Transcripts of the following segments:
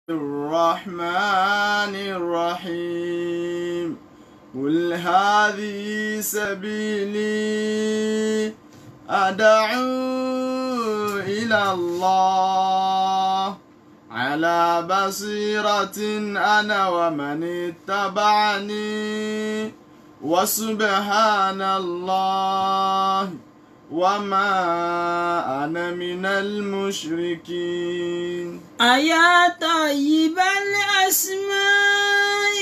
الرحمن الرحيم قل هذه سبيلي أدعو إلى الله على بصيرة أنا ومن اتبعني وسبحان الله وما أنا من المشركين. أيا طيب الأسماء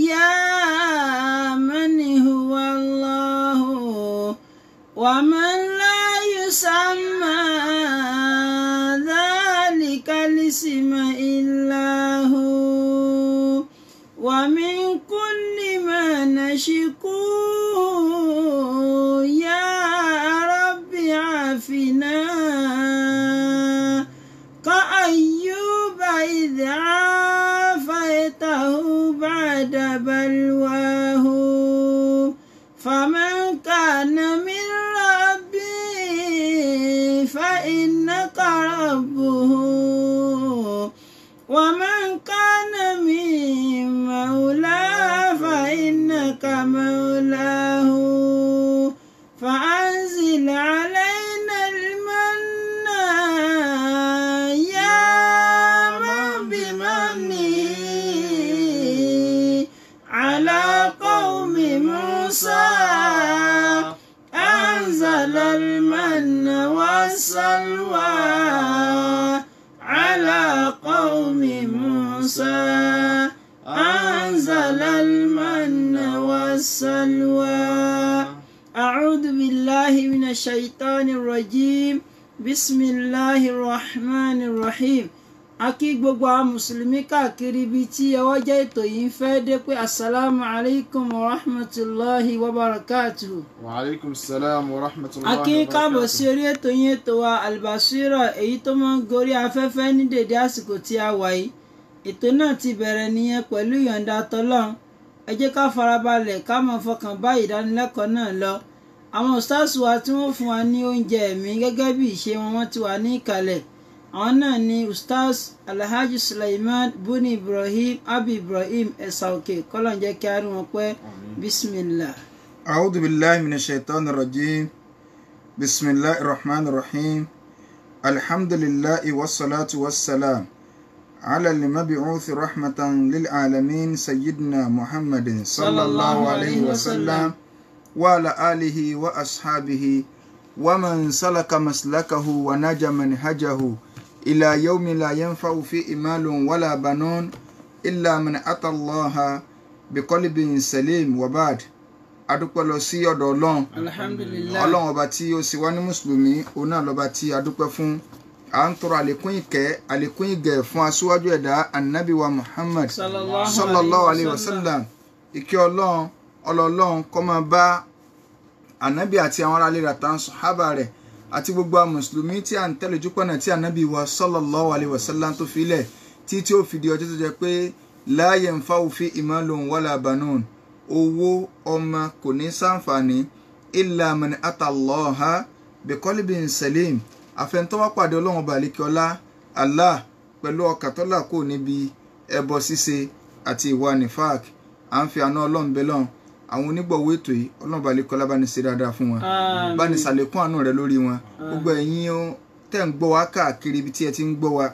يا من هو الله ومن لا يسمى ذلك الاسم إلا هو ومن كل ما نشكوه يا رب عافنا كأيوب إذ عافيته بعد بلواه فمن كان من ربي فإنك ربه ومن كان من مولاه فإنك مولاه فأنزل علينا المن يا من بمنه على قوم موسى أنزل المن والسلوى على قوم موسى أنزل المن والسلوى. أعوذ بالله من الشيطان الرجيم بسم الله الرحمن الرحيم. Akí gbogbo àwọn mùsùlùmí káàkiri ibi tí ọwọ́jà ètò yìí ń fẹ́ dé pé assalamu alaikum wa rahmatulahi wa barakatuhu. Wa alaikum salam wa rahmatulahi wa Akí barakatuhu. káàbọ̀ sí orí ètò yín ètò wa Albasira èyí tó máa ń gorí afẹ́fẹ́ ní dèdé àsìkò tí a wà yìí. Ètò náà ti bẹ̀rẹ̀ nìyẹn pẹ̀lú ìyọ̀ǹda tọlọ́run. Ẹ jẹ́ ká farabalẹ̀ ká máa fọkàn bá ìdánilẹ́kọ̀ọ́ náà lọ. Àwọn ustaz wa tí wọ́n fún wa ní oúnjẹ ẹ̀mí gẹ́gẹ́ bí ìṣe wọn wọ́n ti wà ní ìkàlẹ̀. Àwọn náà ni ustaz Alhaji Sulaiman Buni Ibrahim Abi Ibrahim Ẹ̀sàòkè kọ́lọ̀ ń jẹ́ kí a rí wọn pẹ́ bismillah. أعوذ بالله من الشيطان الرجيم بسم الله الرحمن الرحيم الحمد لله والصلاة والسلام على المبعوث رحمة للعالمين سيدنا محمد صلى الله عليه وسلم وعلى آله وأصحابه ومن سلك مسلكه ونجى منهجه إلى يوم لا ينفع فيه مال ولا بنون إلا من أتى الله بقلب سليم وبعد adúpẹ́ lọ sí ọ̀dọ̀ Ọlọ́run. Alhamdulillah. Ọlọ́run ọba tí ó sì wá ní mùsùlùmí òun náà lọ́ba tí adúpẹ́ fún. À ń tọrọ àlékún ìkẹ́ àlékún ìgẹ̀ fún aṣíwájú ẹ̀dá Ànábì wa Muhammad sallallahu alayhi wa sallam. Ìkẹ́ Ọlọ́run kó máa bá Ànábì àti àwọn aráalé rẹ̀ àtàwọn sàhábà rẹ̀ àti gbogbo àwọn mùsùlùmí tí à ń tẹ̀lé ojúpọ̀nà tí Ànábì wa sallallahu alayhi wa sallam tó filẹ̀ tí ó fi di ọjọ́ tó jẹ́ pé la yanfa'u fihi malun wala banun. Owó ọmọ kò ní ṣàǹfààní illa man atallaha biqalbin salim. Àfẹnutọ́ wá pàdé Ọlọ́run balikiola Allah pẹ̀lú ọkàn tó là kò níbi ẹbọ ṣíṣe àti ìwà nifak. À ń fi àná Ọlọ́run bẹ lọ́n àwọn onígbọ̀wọ́ ètò yìí Ọlọ́run balikiola bá ní ṣe dáadáa fún wọn, bá ní ṣàlékún àánú rẹ̀ lórí wọn. Gbogbo ẹ̀yin tẹ́ ń gbọ́ wa káàkiri ibi tí ẹ ti ń gbọ́ wa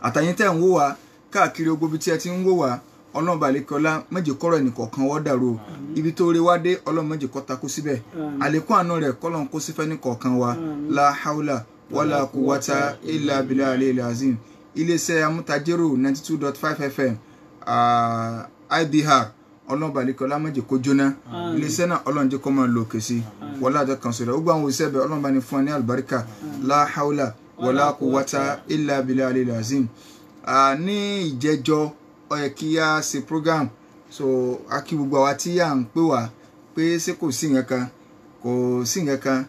àtàyìn tẹ́ ń wò wá káàkiri gbogbo ibi tí ẹ ti ń wò wá Ọlọ́run balikiola méjì kọ́rọ̀ ẹnìkọ̀ọ̀kan wọ́n dàrú ibi tó rí wá dé Ọlọ́run méjì kọ́ takú síbẹ̀ àlékún àánú rẹ̀ kọ́lọ́n kó sífẹ́ nìkọ̀ọ̀kan wa la haula wala quwwata illa billahi aliyil azim. Iléeṣẹ́ amútajérò 92.5 FM IBR Ọlọ́run balikiola méjì kó jóná. Iléeṣẹ́ náà Ọlọ́run jẹ́ kó máa lò kèsì wọlé àjọ kan sọ̀rọ̀ ó gbà àwọn òṣìṣẹ́ bẹ̀ Ọlọ́run bá ní fún wa ní àlùbáríkà la haula wala quwwata illa billahi aliyil azim. Ní ìjẹjọ́ ó yẹ kí a ṣe program so a kí gbogbo àwa tí à ń pè wá pé ṣé kò sí nǹkan kan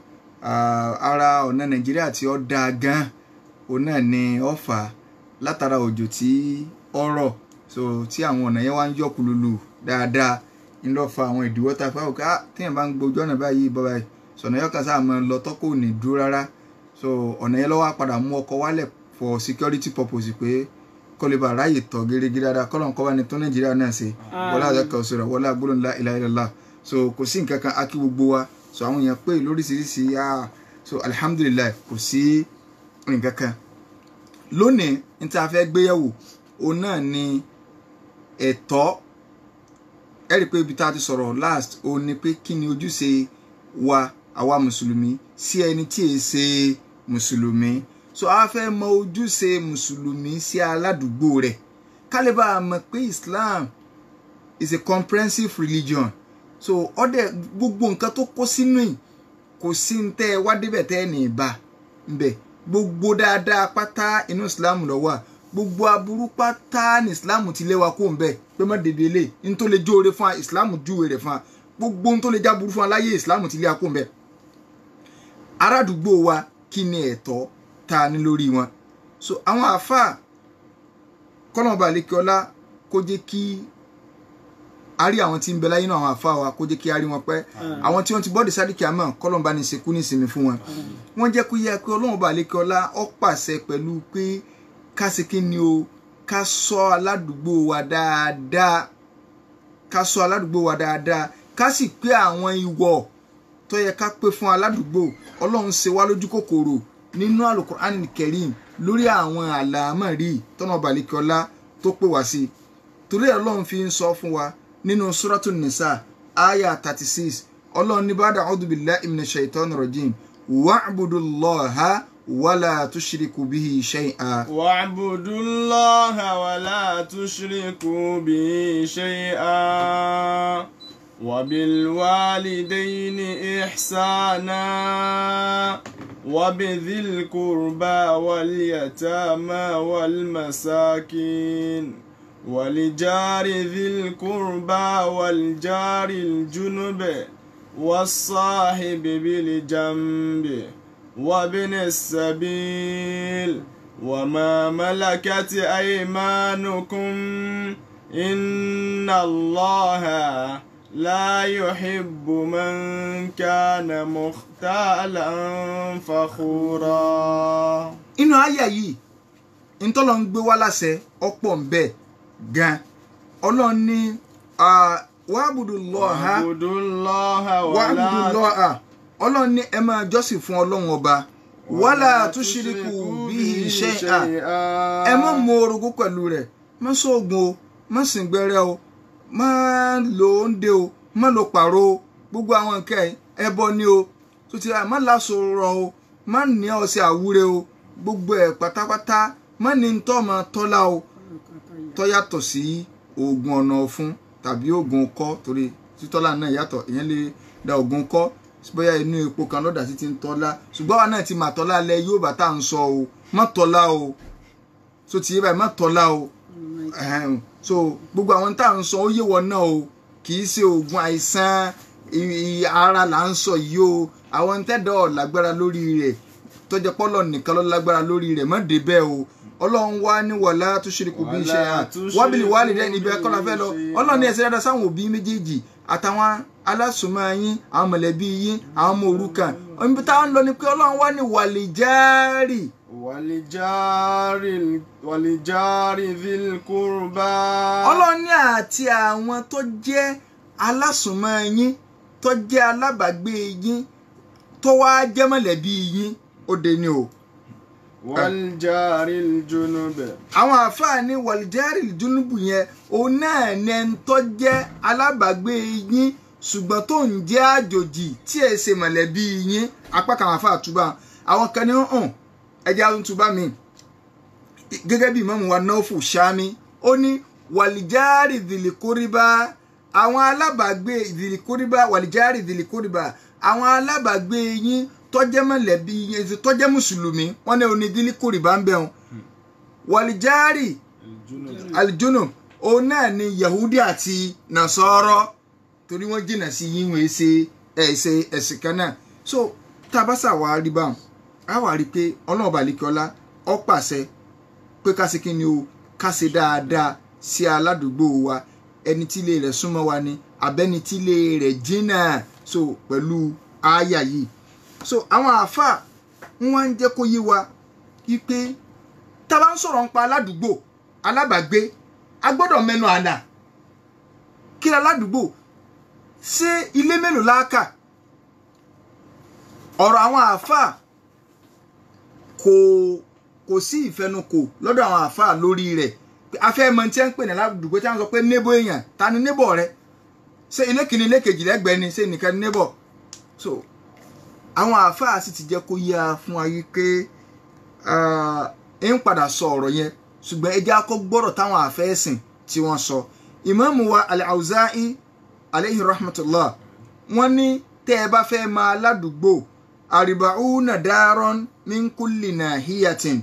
ara ọ̀nà Nàìjíríà tí ó dáa gan òun náà ni ó fà látara òjò tí ó rọ̀ so tí àwọn ọ̀nà yẹn wá ń yọ kùlùlù dáadáa ń lọ fa àwọn ìdíwọ́ tá a fà wọ́n téèyàn bá ń gbójú ọ̀nà báyìí bọ́ báyìí sọ̀nà yọ̀ọ̀kan sáà máa lọ tọ́kọ̀ ò ní dúró rárá so ọ̀nà yẹn lọ́wọ́ padà mú ọkọ̀ wálẹ̀ for security purpose pé kó lè bá ráyè tọ̀ gẹ́gẹ́ dáadáa kọ́lọ́n kọ́ bá ní tó Nàìjíríà náà ṣe wọlé àdàkọ̀ sọ̀rọ̀ wọlé agbóhùn la ilaha illallah so kò sí nǹkan kan akí gbogbo wa so àwọn èèyàn pé lóríṣiríṣi so alhamdulillah kò sí nǹkan kan lónìí ní tí a fẹ́ gbéyẹ̀wò òun náà ni ẹ̀tọ́ ẹ rí i pé ibi tá a ti sọ̀rọ̀ last òun ni pé kí ni ojúṣe wa àwa mùsùlùmí sí ẹni tí è ṣe mùsùlùmí so a fẹ́ mọ ojúṣe mùsùlùmí sí aládùúgbò rẹ̀ ká lè bá a mọ̀ pé Islam is a comprehensive religion so ọdẹ gbogbo nǹkan tó kó sínú yìí kò sí ń tẹ́ wá débẹ̀ tẹ́ ní ìbá ńbẹ̀ gbogbo dáadáa pátá inú Islam ló wà gbogbo aburú pátá ní Islam ti lé wa kó ń bẹ̀ pé má dédé lé ní tó lè jóore fún wa Islam júwe rẹ̀ fún wa gbogbo ní tó lè já burú fún wa láyé Islam ti lé wa kó ń bẹ̀ arádùúgbò wa kí ni ẹ̀tọ́ tá ní lórí wọn so àwọn àfáà kọ́lọ́mọba àlékiọlá kó jẹ́ kí a rí àwọn tí ń bẹ láyé náà àwọn àfáà wa kó jẹ́ kí a rí wọn pẹ́ àwọn tí wọ́n ti bọ́ọ̀dì sádìkì àmọ́ kọ́lọ́mọba ní ìsìnkú ní ìsinmi fún wọn wọ́n jẹ́ kó yẹ pé ọlọ́mọba àlékiọlá ó pàṣẹ pẹ̀lú pé ká ṣe kí ni o ká ṣọ́ aládùúgbò wa dáadáa ká ṣọ́ aládùúgbò wa dáadáa ká sì pé àwọn ìwọ̀ tó yẹ ká pé fún aládùúgbò ọlọ́run ṣe wá lójú kòkòrò nínú Al-Qur'an Al-Karim lórí àwọn àlámọ̀rí tọ́nà balikọ́lá tó pè wá sí torí ọlọ́run fi ń sọ fún wa nínú Suratun Nisa aya 36 ọlọ́run ní ba'da a'udhu billahi minash shaitanir rajim wa'budullaha wala tushriku bihi shay'a. wa'budullaha wala tushriku bihi shay'a. وبالوالدين إحسانا وبذي القربى واليتامى والمساكين ولجار ذي القربى والجار الجنب والصاحب بالجنب وابن السبيل وما ملكت أيمانكم إن الله لا يحب من كان مختالا فخورا. inú àyà yìí ntọ́lọ́ ń gbé wá láṣẹ ọ̀pọ̀ ń bẹ gan ọlọ́run ní wa'budullaha ọlọ́run ní ẹ máa jọ́sìn fún ọlọ́run ọba wala tushriku bihi shay'a ẹ má mú orogún pẹ̀lú rẹ̀ má sóògùn o má sìn gbẹ́rẹ́ o má lo oúnjẹ o má lo pàrọ̀ o gbogbo àwọn nǹkan ẹbọ ni o tó ti rà má lásòrò o má ní ọṣẹ àwúre o gbogbo ẹ̀ pátápátá má ní tọ́ ma tọ́lá o tó yàtọ̀ sí oògùn ọ̀nà ọ̀fun tàbí oògùn ọkọ́ torí títọ́lá náà yàtọ̀ ìyẹn lè da oògùn ọkọ́ bóyá inú epo kan lọ́dà sí ti ń tọ́lá ṣùgbọ́n wa náà ti mà tọ́lá lẹ yóò bá tá à ń sọ o má tọ́lá o tó ti yé báyìí má tọ́lá o so gbogbo àwọn tá à ń sọ ó yé wọn náà o kì í ṣe oògùn àìsàn ara là ń sọ yìí o àwọn tẹ́dọ̀ lágbára lórí rẹ̀ tọ́jọ́ pọ́lọ̀ nìkan ló lágbára lórí rẹ̀ má dé bẹ́ẹ̀ o ọlọ́run wá ní wala tushriku bihi shay'an wabil walidayni ibẹ̀ kọ́ la fẹ́ lọ ọlọ́run ní ẹ̀sẹ̀ dáadáa sáwọn òbí méjèèjì àtàwọn alásùnmọ́ yín àwọn mọ̀lẹ́bí yín àwọn ọmọ òrukàn ibi táwọn ń lọ ni pé ọlọ́run wá ní wàlìjárì dhil qurba. ọlọ́run ní àti àwọn tó jẹ́ alásùnmọ́ yín tó jẹ́ alábàágbé yín tó wá jẹ́ mọ̀lẹ́bí yín ó dé ní o. wàlìjárì junube. àwọn àfáà ní wàlìjárì junube yẹn òun náà ní ẹni tó jẹ́ alábàágbé yín ṣùgbọ́n tó ń jẹ́ àjòjì tí ẹ ṣe mọ̀lẹ́bí yín apá kan àfáà túbà àwọn kan ní hàn ẹjẹ́ àwọn túbà mi gẹ́gẹ́ bí Ìmáàmù wa Náúfù Ṣámí ó ní wàlìjárì dhil qurba àwọn alábàágbé dhil qurba wàlìjárì dhil qurba àwọn alábàágbé yín tó jẹ́ mọ̀lẹ́bí yín tó jẹ́ mùsùlùmí wọ́n ní oní dhil qurba ń bẹ̀ wọn wàlìjárì aljunub òun náà ni Yahudi àti Nasara torí wọ́n jìnnà sí yín wọ́n ṣe ẹ̀sìn kan náà so tabasa wa rí báwọn a wà rí pé ọlọ́run balikọ́lá ó pàṣẹ pé ká ṣe kí ni o ká ṣe dáadáa sí aládùúgbò wa ẹni tí ilé rẹ̀ súnmọ́ wa ni abẹ́ni tí ilé rẹ̀ jìnnà so pẹ̀lú àyà yìí so àwọn àáfàá wọ́n wá ń jẹ́ kó yé wa wípé tá bá ń sọ̀rọ̀ nípa aládùúgbò alábàgbé a gbọ́dọ̀ mẹ́nu àlà kí aládùúgbò ṣé ilé mélòó láàkà ọ̀rọ̀ àwọn àáfàá kò sí ìfẹnukò lọ́dọ̀ àwọn àáfàá lórí rẹ̀ afẹ́ mọ tí wọ́n ń pè ní aládùúgbò tí wọ́n sọ pé neighbor èèyàn ta ni neighbor rẹ ṣé ilé kìíní ilé kejì lẹ́gbẹ̀ẹ́ ni ṣé nìkan ni neighbor so àwọn àáfàá sì ti jẹ́ kó yá fún ayé pé ń padà sọ ọ̀rọ̀ yẹn ṣùgbọ́n ẹ jẹ́ á kọ́ gbọ́rọ̀ táwọn àfẹ́sìn tí wọ́n sọ ìmáàmù wa al-Awza'i alayhi rahmatullah wọ́n ní tẹ́ ẹ bá fẹ́ máa ládùúgbò arba'una daron min kulli nahiyatin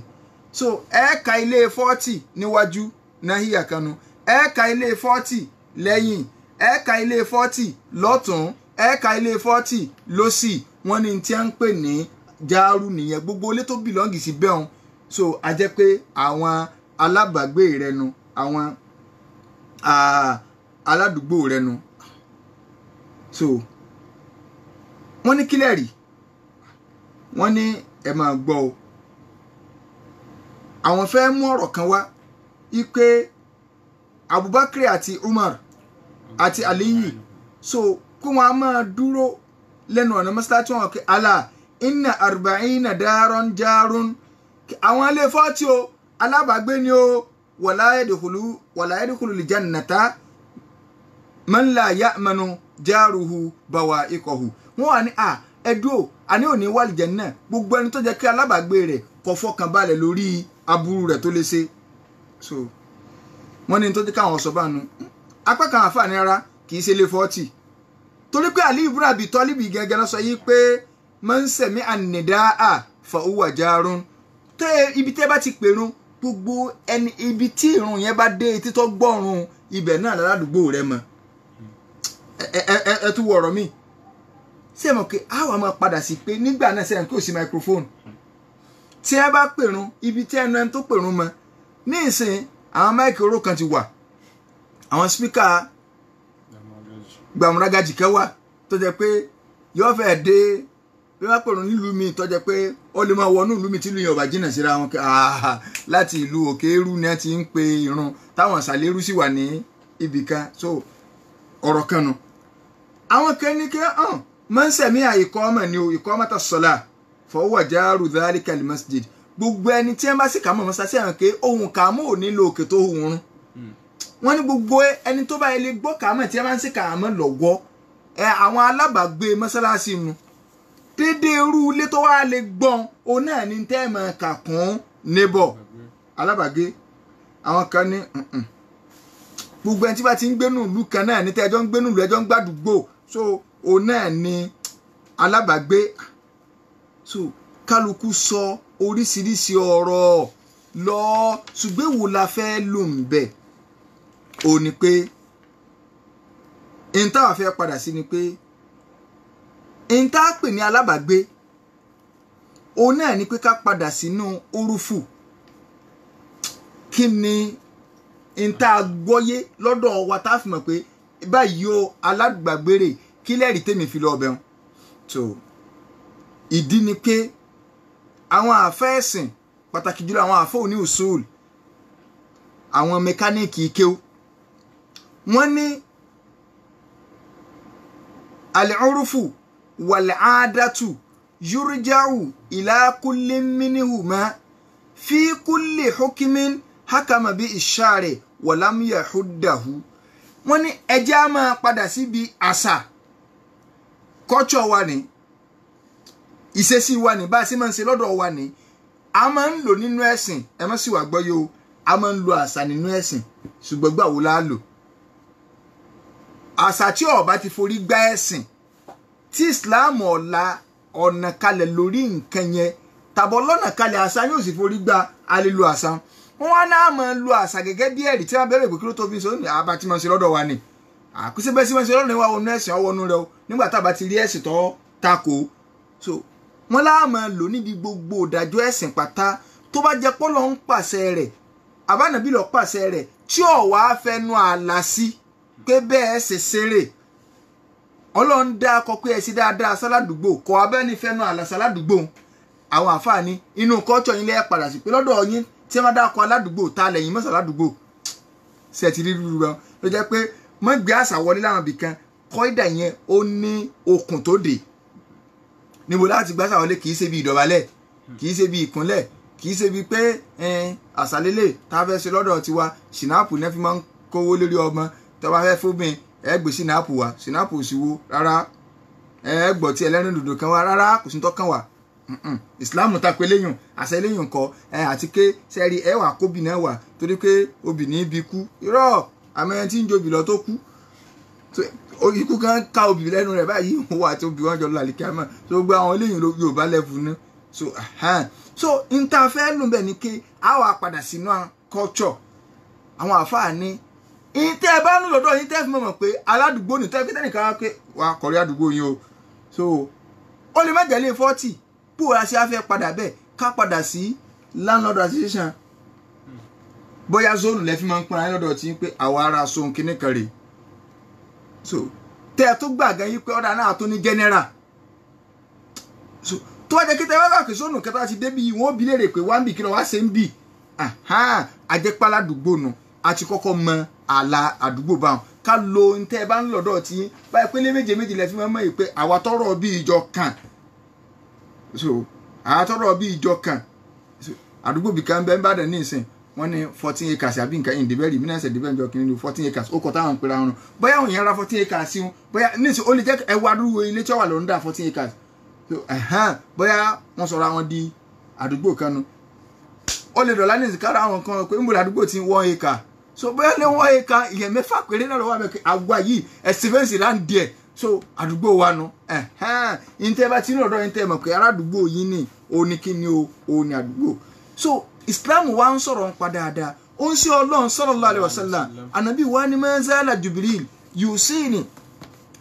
so ẹ̀ẹ́ka ilé 40 níwájú nahiya kanu ẹ̀ẹ́ka ilé 40 lẹ́yìn ẹ̀ẹ́ka ilé 40 lọ́tún ẹ̀ẹ́ka ilé 40 lósì wọ́n ní tí a ń pè ní jáárù nìyẹn gbogbo ilé tó bìlọ́ǹgì sí bẹ́ẹ̀ so a jẹ́ pé àwọn alábàgbé rẹ nu àwọn aládùúgbò rẹ nu so wọ́n ní kílẹ̀ rí wọ́n ní ẹ máa gbọ́ o àwọn fẹ́ mú ọ̀rọ̀ kan wá ipe Abubakar àti Umar àti Aliyu so kó wọn a máa dúró lẹ́nu ọ̀nà mọ́sálásí wọn kí Allah inna arba'ina daron jarun àwọn ilé 40 o alábàgbé ni o wala yadkhulu al-jannata man la ya'manu jaruhu bawa'iqahu wọ́n wà ní ẹ̀dùn àní òní wà al-janna gbogbo ẹni tó jẹ́ kí alábàgbé rẹ̀ kò fọkàn balẹ̀ lórí aburú rẹ̀ tó lè ṣe so wọ́n ní tó jẹ́ káwọn sọ bá nu apá kan àǹfààní rárá kì í ṣe ilé 40 torí pé Ali ibn Abi Talib gẹ́gẹ́ lọ sọ yìí pé man sami'a an-nidaa fa huwa jarun tẹ́ ibi tẹ́ bá ti pèrún gbogbo ẹni ibi tí ìrun yẹn bá dé etí tó gbọ́run ibẹ̀ náà ládùúgbò rẹ mọ́ ẹ tún wọ ọ̀rọ̀ mi ṣé mọ̀ pé àwa máa padà sí pé nígbà náà sẹ́yìn kí o sí microphone tí ẹ bá pèrún ibi tí ẹnu ẹni tó pèrún mọ́ ní ìsìn àwọn máìkì oró kan ti wà àwọn spíkà gbàmúrágàjì kan wà tó jẹ́ pé yóò fẹ́ dé bí wọ́n pèrún nílùú mi tó jẹ́ pé ó lè máa wọnú ìlú mi tí ìlú yẹn ò bá jìnnà síra wọn láti ìlú òkèèrú ni wọ́n ti ń pe ìrun táwọn ìsàlẹ̀rú sì wà ní ibì kan so ọ̀rọ̀ kan nu àwọn kan ní kí máa ń sẹ̀mí àìkọ́ ọmọ ni o ìkọ́ ọmọ tó sọ̀la fọwọ́ jáàrú dhalika al-masjid gbogbo ẹni tí wọ́n bá sì kà mọ́ mọ́sá sí àwọn pé ohun kàámọ́ ò nílò òkè tó hùn rún wọ́n ní gbogbo ẹni tó bá ilé gbọ́ kàámọ́ tí wọ́n bá ń sì kàámọ́ lọ́wọ́ àwọn alábàágbé mọ́sálásí nu dédé irú ilé tó wá lè gbọ́n òun náà ní tẹ́ ẹ̀ máa kà kún neighbor alábàágbé àwọn kan ní gbogbo ẹni tí bá ti ń gbénú ìlú kan náà ní tẹ́ ẹjọ́ ń gbénú ìlú ẹjọ́ ń gbàdúgbò so òun náà ní alábàágbé so kálukú sọ oríṣiríṣi ọ̀rọ̀ lọ ṣùgbọ́n èwo la fẹ́ lò ń bẹ̀ ò ní pé n táwa fẹ́ padà sí ni pé n tá a pè ní alábàágbé òun náà ni pé ká padà sínú orúfù kí ni n tá a gbọ́yé lọ́dọ̀ wa tá a fi mọ̀ pé báyìí o alábàágbé rè kí lẹ́rìí tèmi fi lọ ọbẹ̀ wọn so ìdí ni pé àwọn àfẹ́ẹ̀sìn pàtàkì jùlọ àwọn àfọ́ òní usul àwọn mẹkáníìkì kéw wọ́n ní al-urfu wal-aadatu yurja'u ila kulli minhuma fi kulli hukmin hakama bi ishari wa lam yahuddahu wọ́n ní ẹjẹ́ á máa padà síbi àṣà culture wa ni ìṣesí wa ní bá a ṣe máa ń ṣe lọ́dọ̀ wa ní a máa ń lò nínú ẹ̀sìn ẹ má sì wá gbọ́ yóò a máa ń lo àṣà nínú ẹ̀sìn ṣùgbọ́n gbà wo la lò àṣà tí ó bá ti forí gbá ẹ̀sìn tí Islam ọ̀la ọ̀nà kalẹ̀ lórí nǹkan yẹn tàbọ̀ lọ́nà kalẹ̀ àṣà yóò sì forí gbá a lè lo àṣà wọn wá náà máa lo àṣà gẹ́gẹ́ bí ẹ̀rí tí wọ́n bẹ̀rẹ̀ ìgbòkúrò tó fi ń sọ ní àbá tí máa ń ṣe lọ́dọ̀ wa ni àkúṣe bẹ́ẹ̀ sí máa ń ṣe lọ́dọ̀ wa wọnú ẹ̀sìn ọwọ́nú rẹ o nígbà tá a bá ti rí ẹ̀sìn tó takò so wọ́n láà máa lò níbi gbogbo ìdájọ́ ẹ̀sìn pátá tó bá jẹ́ pọ́lọ́ ń pàṣẹ rẹ̀ àbánàbí lọ pàṣẹ rẹ̀ tí ò wá fẹnu àlà sí pé bẹ́ẹ̀ ṣe ṣeré Ọlọ́run dá akọ pé ẹ sí dáadáa sáládùúgbò kọ abẹ́ni fẹnu àlà sáládùúgbò àwọn àǹfààní inú kọ́ọ̀tù yín lẹ́yìn padà sí pé lọ́dọ̀ yín tí wọ́n dákọ̀ aládùúgbò ta lẹ́yìn mọ́sàn aládùúgbò ṣe ti rí rúru wọn ló jẹ́ pé mọ́ gbé àṣà wọlé láwọn ibì kan kọ́ídà yẹn ó ní okùn tó dé níbo láti gbé àṣà wọlé kì í ṣe bí ìdọ̀bálẹ̀ kì í ṣe bí ìkúnlẹ̀ kì í ṣe bí pé àṣàlélẹ̀ tá a fẹ́ ṣe lọ́dọ̀ tiwa ṣìnáàpù náà fi máa ń kówó lórí ọmọ tó bá fẹ́ fóbìn ẹ gbé ṣìnáàpù wa ṣìnáàpù ò sì wo rárá ẹ gbọ́ tí ẹlẹ́rìn dòdò kan wá rárá kò sí tó kàn wá Islam ta pé léyìn àṣẹ léyìn kọ àti ké sẹ́rí ẹ wà kóbì náà wà torí pé obìnrin bí kú irọ́ àmọ́ ẹni tí ń jobi lọ tó kú ikú kan ká obì lẹ́nu rẹ̀ báyìí òun àti obì wọn jọ lọ àlìkí àmọ́ tó gbé àwọn léyìn Yorùbá lẹ́fù ní so n ta fẹ́ lò bẹ́ẹ̀ ni pé a wà padà sínú culture àwọn àfáà ní ìtẹ́ ẹ bá ń lọ́dọ̀ yín tẹ́ fi mọ̀ pé aládùúgbò ní tẹ́ fi tẹ́nìkan wá pé wà á kọ̀rí àdúgbò yín o so ó lè má jẹ́ lé 40 bóra sí afẹ́ padà bẹ́ẹ̀ ká padà sí landlord association bóyá zone lẹ́fí máa ń pọ́n ayé lọ́dọ̀ tí ń pé àwọn ará zone kìíní kan rè so tẹ́ ẹ tó gbàgán yí pé ọ̀dà náà tó ní general so tó wá jẹ́ kí tẹ́ wá bá kí zone kẹta ti débi wọ́n bí léèrè pé wọ́n bì kí lọ́ wá ṣe ń bì àjẹpálá àdúgbò nù àti kọ́kọ́ mọ àlà àdúgbò báwọn ká lo ń tẹ́ ẹ bá ń lọ́dọ̀ tí báyìí pé lé méje lẹ́fí máa mọ̀ yìí pé àwa tọrọ bí ìjọ kan so àtọ́rọ̀ bí ìjọ kan àdúgbò bí kan bẹ́ẹ̀ bá dẹ̀ ní ìsìn wọ́n ní 14 acres àbí nǹkan ìdìbẹ́rì mìíràn ṣe ìdìbẹ́ ìjọ kìíní ní 14 acres ó kọ̀ táwọn ń pera wọn bóyá òun yẹn ra 14 acres sí wọn bóyá ní ìsìn ó lè jẹ́ ẹwà àdúgbò ilé tí ó wà lóun dà 14 acres so bóyá wọ́n sọ̀rọ̀ àwọn di àdúgbò kan nu ó lè dọ̀lá ní ìsìn kára àwọn kan pé ń bò àdúgbò tí 1 acre so bóyá lé 1 acre ìyẹn mẹ́fà péré náà lọ́wọ́ àbẹ̀kẹ́ àgbà yìí ẹ̀sìn fẹ́ǹsì láǹdí ẹ̀ so àdúgbò wa nu ìntẹ́ bá ti ní ọ̀dọ́ ìntẹ́ mọ̀ pé aládùúgbò yìí ni òní kí ni o ní àdúgbò so Islam wa ń sọ̀rọ̀ ń pa dáadáa ó ń ṣe Ọlọ́run sallallahu alaihi wasallam ànábì wa ni mẹ́ńsálà Jibril yusini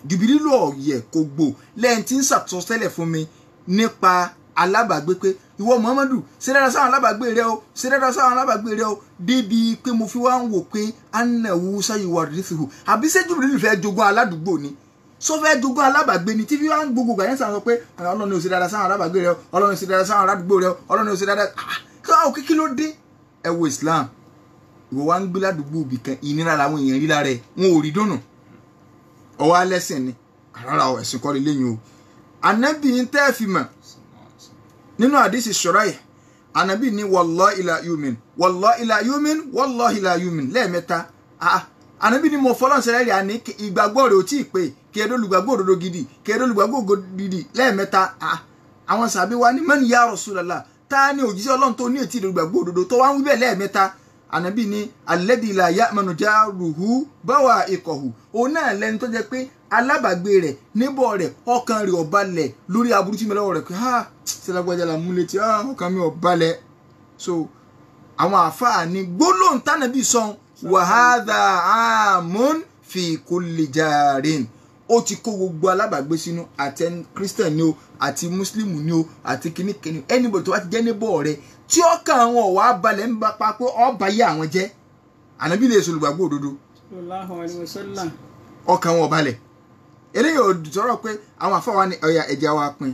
Jibril ọ̀yẹ̀ kò gbò lẹ́yìn tí ń ṣàtúnṣẹ́lẹ̀ fún mi nípa alábàgbé pé ìwọ Muhammadu ṣe dáadáa sáwọn alábàgbé rẹ o ṣe dáadáa sáwọn alábàgbé rẹ o débi pé mo fi wá ń wò pé annahu sayuwarrithuhu àbí ṣé Jibril fẹ́ jogún aládùúgbò ni so fẹ́ jogún alábàgbé ni tí fi wá ń gbogbo gbà yẹn sàn sọ pé Ọlọ́run ò ṣe dáadáa sáwọn alábàgbé rẹ Ọlọ́run ò ṣe dáadáa sáwọn aládùúgbò rẹ Ọlọ́run ò ṣe dáadáa káwọn kí ló dé ẹ wo Islam ìwọ wá ń gbé ládùúgbò ibì kan ìnira làwọn èèyàn rí lára ẹ wọn ò rí dùnú ọwọ́ alẹ́sìn ni àrárá ẹ̀sìn kọ́ lélẹ́yìn o ànábì ń tẹ́ fi mọ̀ nínú àdìsí ṣọ́ra yẹ ànábì ní wallahi la yumin wallahi la yumin wallahi la yumin lẹ́ẹ̀mẹ́ta ànábì ní mo fọlọ́n sẹ́rẹ́ rẹ̀ àní ìgbàgbọ́ rẹ̀ ò tí ì pé kí ẹ̀rọ olùgbàgbọ́ òdodo gidi kí ẹ̀rọ olùgbàgbọ́ gidi lẹ́ẹ̀mẹ́ta àwọn sàbí wa ní man ya Rasulullah ta ni òjíṣẹ́ Ọlọ́run tó ní ètí olùgbàgbọ́ òdodo tó wá ń wí bẹ́ẹ̀ lẹ́ẹ̀mẹ́ta ànábì ní alladhi la ya'manu jaruhu bawa'iqahu òun náà lẹ́ni tó jẹ́ pé alábàgbé rẹ̀ níbọ̀ rẹ̀ ọkàn rẹ̀ ò balẹ̀ lórí aburú tí mi lọ́wọ́ rẹ̀ pé sílágbájá la mú létí ọkàn mi ò balẹ̀ so àwọn àfáà ní gbólóhùn tánàbí sọ wa hadha amun fi kulli jarin ó ti kó gbogbo alábàgbé sínú àti Christian ni o àti Muslim ni o àti kìnnìkìnnì anybody tó wá ti jẹ́ níbọ̀ rẹ̀ tí ọkàn àwọn ọ̀wá balẹ̀ ń bá pa pé ọba yé àwọn jẹ́ ànábì lè solùgbàgbọ́ òdodo sallallahu alaihi wasallam ọkàn wọn balẹ̀ eléyìí ò sọ̀rọ̀ pé àwọn àfọwà ní ọ̀yà ẹ̀jẹ̀ wa pin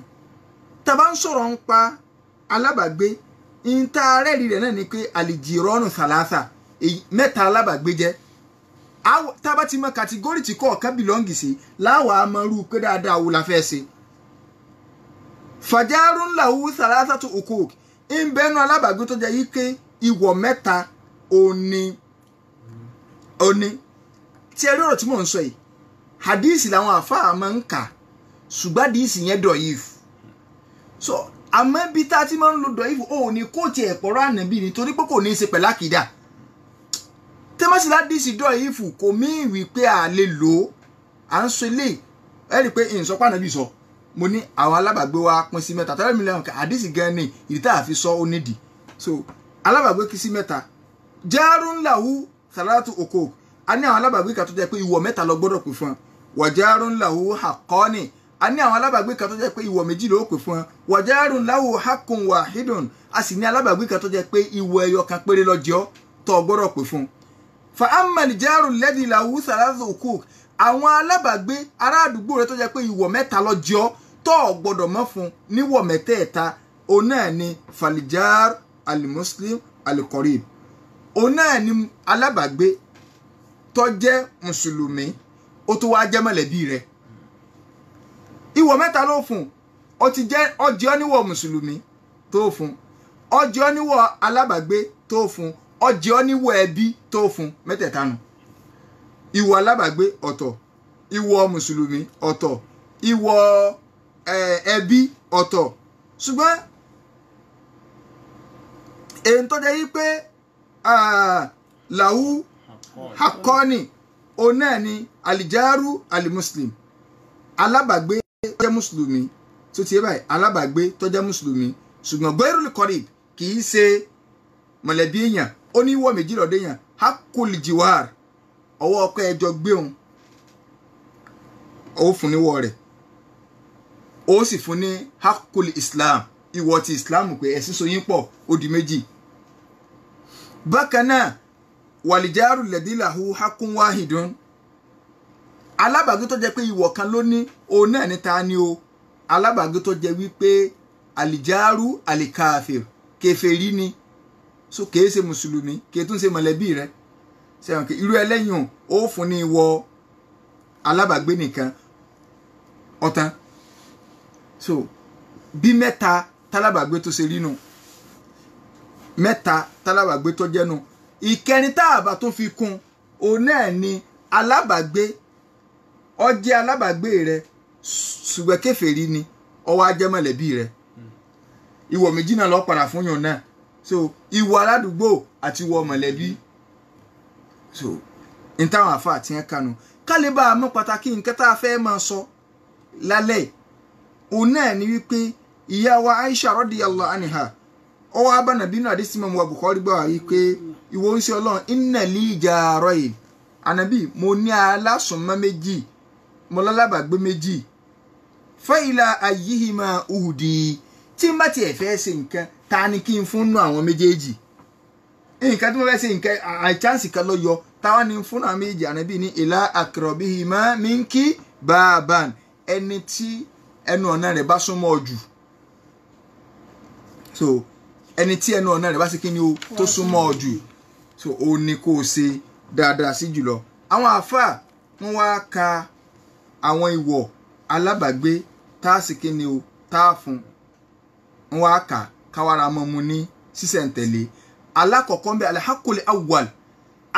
tàbá ń sọ̀rọ̀ ń pa alábàgbé ìta rẹ́ẹ̀rí rẹ̀ náà ni pé àlìjìrọ́nù sàlásà mẹ́ta alábàgbé jẹ́ tábà ti mọ kàtígórì tí kọ̀ọ̀kan bìlọ́ǹgì sí láwàá mọ irú pé dáadáa wo la fẹ́ ṣe fàjárún làwù sàlásà tó òkú ń bẹnu alábàgbé tó jẹ́ yí pé ìwọ̀ mẹ́ta òní tí ẹ rí ọ̀rọ̀ tí mò ń sọ yìí hadisi làwọn àfáà máa ń kà ṣùgbọ́n hadisi yẹn dọ̀yìf so àmọ́ bí tá a ti máa ń lo dọ̀yìf ó ní kó tiẹ̀ pọ̀rọ̀ ànábì nítorí pé kò ní í ṣe pẹ̀lú àkìdá tẹ́mọ́sí hadisi dọ̀yìf kò mí ìwì pé a lè lò ó à ń sọ ilé ẹ rí i pé ìsọpá ànábì sọ mo ní àwọn alábàgbé wa pín sí mẹ́ta tẹ́lẹ̀ mi lẹ́wọ̀n hadisi gan ni ìdí tá a fi sọ ó nídìí so alábàgbé kí sí mẹ́ta jarun lahu salatu okok a ní àwọn alábàgbé kan tó jẹ́ pé ìwọ̀ mẹ́ta lọ gbọ́dọ̀ pè fún ẹ wàjárún lahu haqqani a ní àwọn alábàgbé kan tó jẹ́ pé ìwọ̀ méjì ló pè fún ẹ wàjárún lahu haqqun wahidun a sì ní alábàgbé kan tó jẹ́ pé ìwọ̀ ẹyọ kan péré lọ́jọ́ tó gbọ́dọ̀ pè fún. fa ammal jaru alladhi lahu thalathu hukuk àwọn alábàgbé ará àdúgbò rẹ tó jẹ́ pé ìwọ̀ mẹ́ta lọ́jọ́ tó gbọ́dọ̀ mọ́ fún níwọ̀ mẹ́tẹ̀ẹ̀ta òun náà ni falijar alimuslim al-qarib òun náà ni alábàgbé tó jẹ́ mùsùlùmí ó tó wá jẹ́ mọ̀lẹ́bí rẹ̀ ìwọ̀ mẹ́ta ló fún ó ti jẹ́ ọjẹ́ oníwọ̀ mùsùlùmí tó fún ọjẹ́ oníwọ̀ alábàgbé tó fún ọjẹ́ oníwọ̀ ẹbí tó fún mẹ́tẹ̀ẹ̀ta nù ìwọ̀ alábàgbé ọ̀tọ̀ ìwọ̀ mùsùlùmí ọ̀tọ̀ ìwọ̀ ẹbí ọ̀tọ̀ ṣùgbọ́n èyí tó jẹ́ yí pé làwù hakọ́ni òun náà ni alijaru alimuslim alábàgbé tó jẹ́ mùsùlùmí tó ti yé báyìí alábàgbé tó jẹ́ mùsùlùmí ṣùgbọ́n ghairul qarib kì í ṣe mọ̀lẹ́bí èèyàn ó ní ìwọ̀ méjì lọ́dọ̀ èèyàn hakul jiwar ọwọ́ ọkọ ẹjọ́ gbé òun ó fún níwọ̀ rẹ̀ ó sì fún ní hakul islam ìwọ̀ ti islam pé ẹ̀sìn so yín pọ̀ ó di méjì bákan náà wàlìjáàrù lẹ́dílàhù hakun wahidun alábàgbé tó jẹ́ pé ìwọ̀ kan ló ní òun náà ní ta ni o alábàgbé tó jẹ́ wípé àlìjáàrù àlìkáfir kèfèrí ni so kìí ṣe mùsùlùmí kìí tún ṣe mọ̀lẹ́bí rẹ̀ sẹ́wọ̀n kí irú ẹlẹ́yìn ó fún ní ìwọ̀ alábàgbé nìkan ọ̀tán so bí mẹ́ta tálábàgbé tó ṣe rí nu mẹ́ta tálábàgbé tó jẹ́ nu ìkẹrin táàbà tó fi kún òun náà ni alábàgbé ó jẹ́ alábàgbé rẹ̀ ṣùgbọ́n kèfèrí ni ó wá jẹ́ mọ̀lẹ́bí rẹ̀ ìwọ̀ méjì náà ló padà fún yàn náà so ìwọ̀ aládùúgbò àti ìwọ̀ mọ̀lẹ́bí so n táwọn àfa àti yẹn kanu kálíbà mọ̀ pàtàkì nǹkan tá a fẹ́ máa sọ lálẹ́ òun náà ni wípé ìyá wa Aisha radiyallahu anha ó wá bá nàbí náà àdìsí mọ̀ wà Bukhari gbà wá wípé ìwọ ń ṣe ọlọ́run inna li jarayn ànábì mo ní alásùnmọ́ méjì mo lálábàgbé méjì fa ila ayyihima uhdi tí n bá tiẹ̀ fẹ́ ṣe nǹkan ta ni kí n fún nù àwọn méjèèjì nǹkan tí mo fẹ́ ṣe nǹkan àìchánsì kan ló yọ táwa ni fún àwọn méjèèjì ànábì ní ila aqrabihima minki baban ẹni tí ẹnu ọ̀nà rẹ̀ bá súnmọ́ jù so ẹni tí ẹnu ọ̀nà rẹ̀ bá ṣe kí ni o tó súnmọ́ jù so ó ní kó o ṣe dáadáa sí jùlọ àwọn àáfàá wọn wá ka àwọn ìwọ̀ alábàgbé tá a sì kí ni o tá a fún wọn wá kà káwára mọ́ mu ní sísẹ̀ntẹ̀lé alákọ̀ọ́kọ́ ń bẹ alhaqul awwal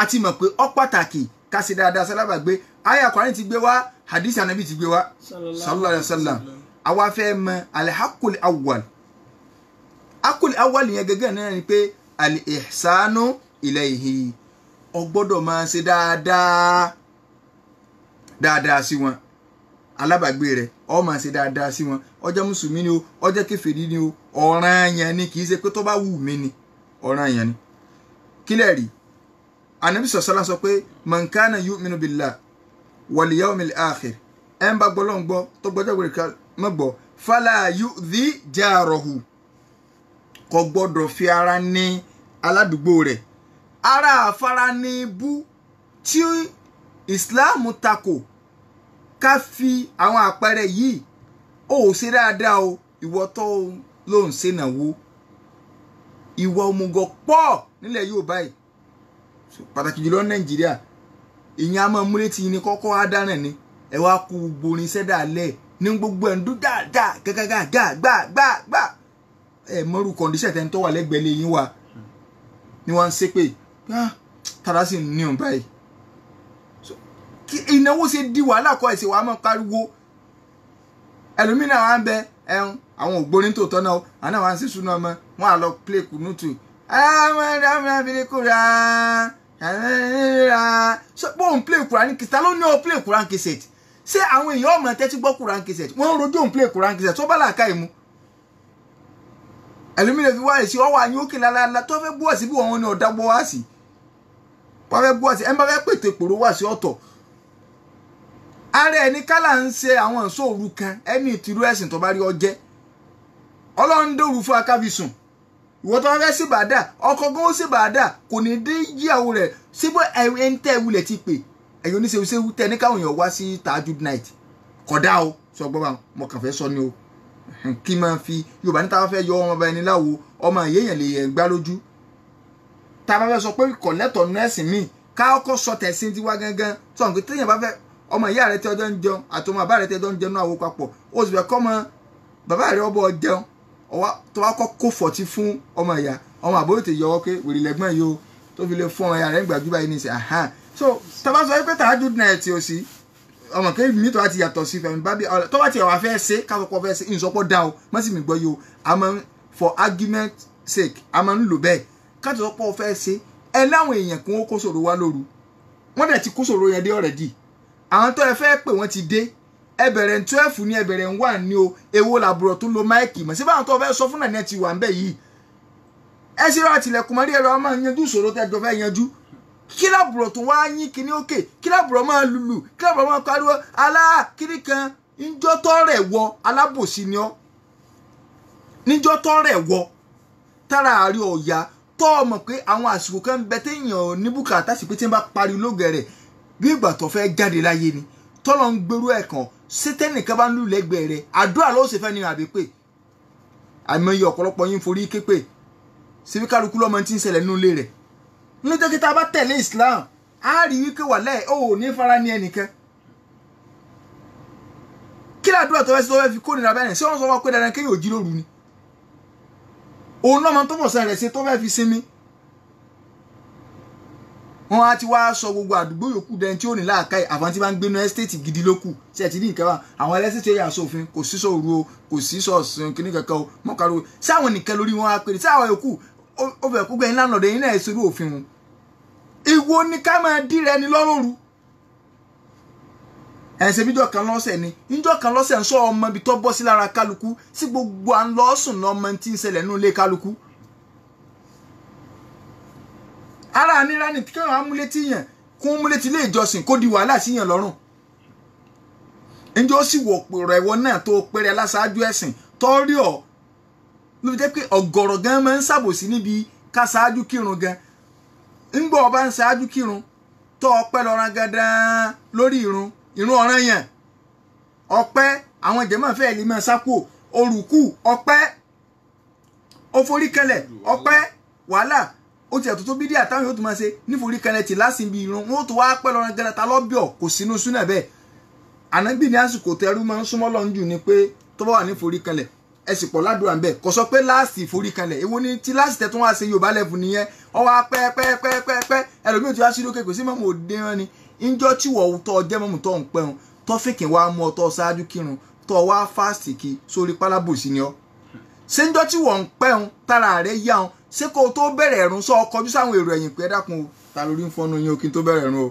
àti mọ̀ pé ó pàtàkì ká ṣe dáadáa sálábàgbé àyá Kùránì ti gbé wá hadith anabi ti gbé wá sallallahu alaihi wasallam àwa fẹ́ mọ̀ alhaqul awwal akul awwal yẹn gẹ́gẹ́ náà ni pé al-ihsanu ilayhi ó gbọ́dọ̀ máa ṣe dáadáa sí wọn alábàgbé rẹ̀ ó máa ṣe dáadáa sí wọn ó jẹ́ mùsùlùmí ni o ó jẹ́ kèfèrí ni o ọ̀ranyàn ni kì í ṣe pé tó bá wù mí ni ọ̀ranyàn ni kílẹ̀ rí Ànábì sallallahu sọ pé man kana yu'minu billahi wal yawmil akhir ẹ̀ ń bá gbọ́ lọ́n gbọ́ tó gbọ́jọ́ gbèrè mọ́ gbọ́ fala yu'dhi jarahu kò gbọ́dọ̀ fi ara ní aládùúgbò rẹ̀ ara àfara ní bú tí ìsìláàmù takò ká fi àwọn àpẹẹrẹ yìí ó ṣe dáadáa o ìwọ tó ló ń ṣe náwó ìwọ òmùgọ̀ pọ̀ nílẹ̀ Yorùbá yìí pàtàkì jùlọ Nàìjíríà ìyẹn a máa múlẹ̀ tí yín ní kọ́kọ́ á dáná ni ẹ wá kú gborin sẹ́dá lẹ̀ ní gbogbo ẹ̀ ń dún dáadáa gbà ẹ mọ́rú kọ̀ǹdíṣẹ̀ tẹ́ ń tọ́ wà lẹ́gbẹ̀ẹ́ lé yín wa ni wọ́n ń ṣe pé tara sì ní òun báyìí ìnáwó ṣe di wàhálà kọ́ ẹ̀sìn wàá máa pariwo ẹlòmínà wa ń bẹ ẹ̀hún àwọn ògbóni tòótọ́ náà àná wa ń ṣe súná ọmọ wọn à lọ play kùnútù ṣé bóun play Quran kìsìtà ló ní ọ play Quran kìsẹ̀t ṣé àwọn èèyàn ọmọ tẹ́tí gbọ́ Quran kìsẹ̀t wọ́n ń rojú òun play Quran kìsẹ̀t tó bá làákà ìmú ẹlòmínà fi wáyé sí ọwọ́ àyín òkè lálálá tó fẹ́ bú ọ̀sí bí wọn ní ọ̀dà gbọ́ wá sí wọ́n fẹ́ bú ọ̀sí ẹ̀ ń bá fẹ́ pètè ìpòrò wá sí ọ̀tọ̀ ààrẹ ẹni kálá ń ṣe àwọn ìṣòro kan ẹni ìtìrú ẹ̀sìn tó bá rí ọjẹ́ ọlọ́run dòrú fún akábísùn ìwọ tó fẹ́ sí bàdà ọkọ̀ gan ó sí bàdà kò ní dé yíyàwó rẹ̀ síbò ẹni tẹ́ wulẹ̀ ti pè ẹ̀yìn oníṣẹ́wọ́sẹ́wọ́ tẹ́ ní káwọn èèyàn wá sí tahajjud night kódà o sọ gbọ́ bá mo kàn fẹ́ sọ ni o kí máa fi Yorùbá ní táwọn fẹ́ yọ ọmọ ọba ẹni láwo ọmọ èèyàn lè yẹn gbá lójú tá bá fẹ́ sọ pé kò lẹ́tọ̀ọ́ nú ẹ̀sìn míì ká kọ́kọ́ sọ tẹ̀sìn tiwa gangan sọ nǹkan téèyàn bá fẹ́ ọmọ ìyá rẹ tí ọjọ́ ń jẹun àti ọmọ bàbá rẹ tí ọjọ́ ń jẹun náà àwo papọ̀ ó sì fẹ́ kọ́ ọmọ bàbá rẹ ọbọ̀ jẹun tó wá kọ́ kó fọ̀tí fún ọmọ ìyá ọmọ àbúrò ti yọwọ́ pé wèrè lẹ́gbọ́n yìí o tó fi lè fún ọmọ ìyá rẹ ń gbàjú báyìí ní ìsìn so tá bá sọ pé tahajjud night tí o sí ọmọ kéèmí mi tó bá ti yàtọ̀ sí fẹ̀mí bábí tó bá ti wà fẹ́ ṣe káfọ́pọ̀ fẹ́ ṣe ìsọpọ̀ dá o má sì mí gbọ́ yìí o a máa ń for argument sake a máa ń lò bẹ́ẹ̀ káàtó sọpọ̀ fẹ́ ṣe ẹ láwọn èèyàn kí wọ́n kó sòrò wá lóru wọ́n dẹ̀ ti kó sòrò yẹn dé already àwọn tó ẹ fẹ́ pè wọ́n ti dé ẹ bẹ̀rẹ̀ 12 ní ẹ bẹ̀rẹ̀ 1 ní o èwo làbúrò tó lo máìkì mọ̀ sí báwọn tó fẹ́ sọ fún nàní ẹ ti wà ń bẹ̀ yìí ẹ ṣe rà tilẹ̀kùn mọ́rí ẹ̀rọ máa yanjú ìṣòro tẹ́jọ fẹ́ yanjú kí lábúrò tó wá yín kíní òkè kí lábúrò máa lùlù kí lábúrò máa pariwo aláàkiri kan níjọ́ tó rẹ̀ wọ alábòsí ni ọ́ níjọ́ tó rẹ̀ wọ tára àárí ọ̀yà tó mọ̀ pé àwọn àsìkò kan bẹ téèyàn ní bùkátà sí pé tí wọ́n bá pariwo lóògẹ̀ rẹ̀ bí ìgbà tó fẹ́ jáde láyé ni tọ́lọ́ ń gbèrú ẹ̀ kan sẹ́tẹ́nìkan bá ń lù lẹ́gbẹ̀ẹ́ rẹ̀ àdúrà ló ṣe fẹ́ ní àbí pé àìmọye ọ̀pọ̀lọpọ̀ yín forí ké pé síbi kálukú lọ́mọ tí ń ṣẹlẹ̀ nínú ilé rẹ̀ nítorí kí tá a bá tẹ̀lé Islam á rí wípé wà lẹ́ẹ̀ ó ní fara ní ẹnìkan kí ládùúrà tó fẹ́ fi kó nira bẹ́ẹ̀ ṣé wọ́n sọ wá pé dandan kéèyàn ò jí lóru ni òun náà máa tó bọ̀ sẹ́rẹ̀ ṣe tó fẹ́ fi sinmi wọn á ti wá sọ gbogbo àdúgbò yòókù dẹni tí ó ní láàkáì àfọn tí bá ń gbénu ẹ́stéètì gidi lókù tí ẹ ti ní nǹkan wa àwọn ẹlẹ́sìn tí ó yà sófin kò sí sóòru o kò sí sọ̀sìn kíní kankan o mọ́kàrú sí àwọn nìkan lórí wọn á pèrè sí àwọn yòókù ó fẹ́ kó gbẹ̀yìn lánàá ọ̀dẹ̀ yín náà ṣerú òfin wọn. ìwo ni ká máa dí rẹ ni lọ́rùn ẹ̀sẹ̀ bíjọ́ kan lọ́sẹ̀ ni níjọ́ kan lọ́sẹ̀ ń sọ ọmọ ibi tó bọ́ sí lára kálukú sí gbogbo à ń lọ sùn lọ́mọ tí ń ṣẹlẹ̀ nínú ilé kálukú. ara àníra ni kí wọ́n á múlé tí yàn kún múlé tí ilé ìjọsìn kó di wàhálà sí yàn lọ́rùn. ǹjẹ́ ó sì wọ̀ pèrò ẹ̀wọ̀ náà tó péré aláṣáájú ẹ̀sìn tó rí ọ̀ ló fi jẹ́ pé ọ̀gọ̀rọ̀ gan máa ń ṣàbòsí níbi ká ṣáájú kírun gan ńgbọ́ ọba ń ṣáájú kírun tó ọpẹ́ lọ́ra gandan lórí irun ọ̀ràn yẹn ọpẹ́ àwọn jẹ̀mọ́ fẹ́ẹ́ lè máa sápò orùkù ọpẹ́ oforíkẹlẹ̀ ọpẹ́ wàhálà ó ti ẹ̀tọ́ tó bí díẹ̀ àtàwọn yóò tún máa ṣe níforíkẹlẹ̀ tì lásìbí irun wọn ó tún wá pẹ́ lọ́ra gandan ta lọ́bíọ̀ kò sínú súnà bẹ́ẹ̀ ànábì ní àsìkò tẹrú máa ń súnmọ́ lọ́njù ni pé tó bá wà níforíkẹlẹ̀ ẹ sì pọ̀ ládùúrà ń bẹ̀ kò sọ pé láàsì ìforíkanlẹ̀ èwo ni tí láàsì tẹ̀ tún wá ṣe Yorùbá lẹ́fù nìyẹn ọwọ́ pẹ́ẹ́pẹ́ẹ́pẹ́ ẹlòmíì tí wá sí lókè kò sí mọ́mọ́ òde wọn ni ńjọ́ tí wọ́n tọ́ jẹ́ mọ́mọ́ tó ń pẹ́hùn tó fèkè wá mú ọ tó ṣáájú kírun tó wá fásitì kí sórí pálábòsí ni ọ. ṣé ńjọ́ tí wọ́n ń pẹ́hùn tára rẹ̀ yá wọn ṣé kó o tó bẹ̀rẹ̀ ẹ̀rùn sọ ọkọjú sáwọn èrò ẹ̀yìn pé dákun o ta lórí ń fọnú yín o kí n tó bẹ̀rẹ̀ ẹ̀rùn o.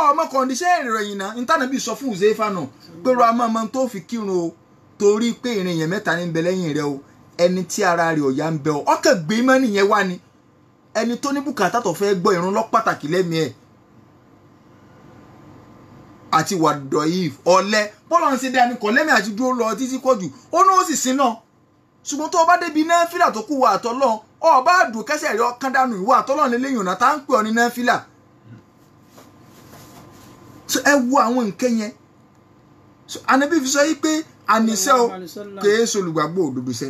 ọmọ kọ̀ǹdíṣẹ́ èrò ẹ̀yìn náà ntànàbí sọ fún Uzaifa náà pé ro amọ́ tó fi kírun o torí pé ìrìn yẹn mẹ́ta ní ń bẹ lẹ́yìn rẹ o ẹni tí ara rẹ̀ ọ̀yà ń bẹ o ọkàn gbé mọ́ nìyẹn wá ni ẹni tó ní bùkátà tó fẹ́ gbọ́ ìrun lọ pàtàkì lẹ́mìí ẹ̀ àti wàdọ̀ yìí ọ̀lẹ́ bọ́lá ń ṣe dé ẹni kọ̀ lẹ́mìí àti dúró lọ títí pọ̀ jù ó ní ó sì sin náà ṣùgbọ́n tó o bá débi náfìlà tó kù wà àtọ́lọ́ ọ bá dùn kẹsẹ̀ rẹ ọkàn dànù ìwà àtọ́lọ́ lélẹ́yìn ọ̀nà tá ń pè ọ ní náfìlà ẹ wo àwọn nǹkan yẹn Ànábì fi sọ yìí pé àníṣe o kèé ṣe olùgbàgbọ́ òdodo ṣe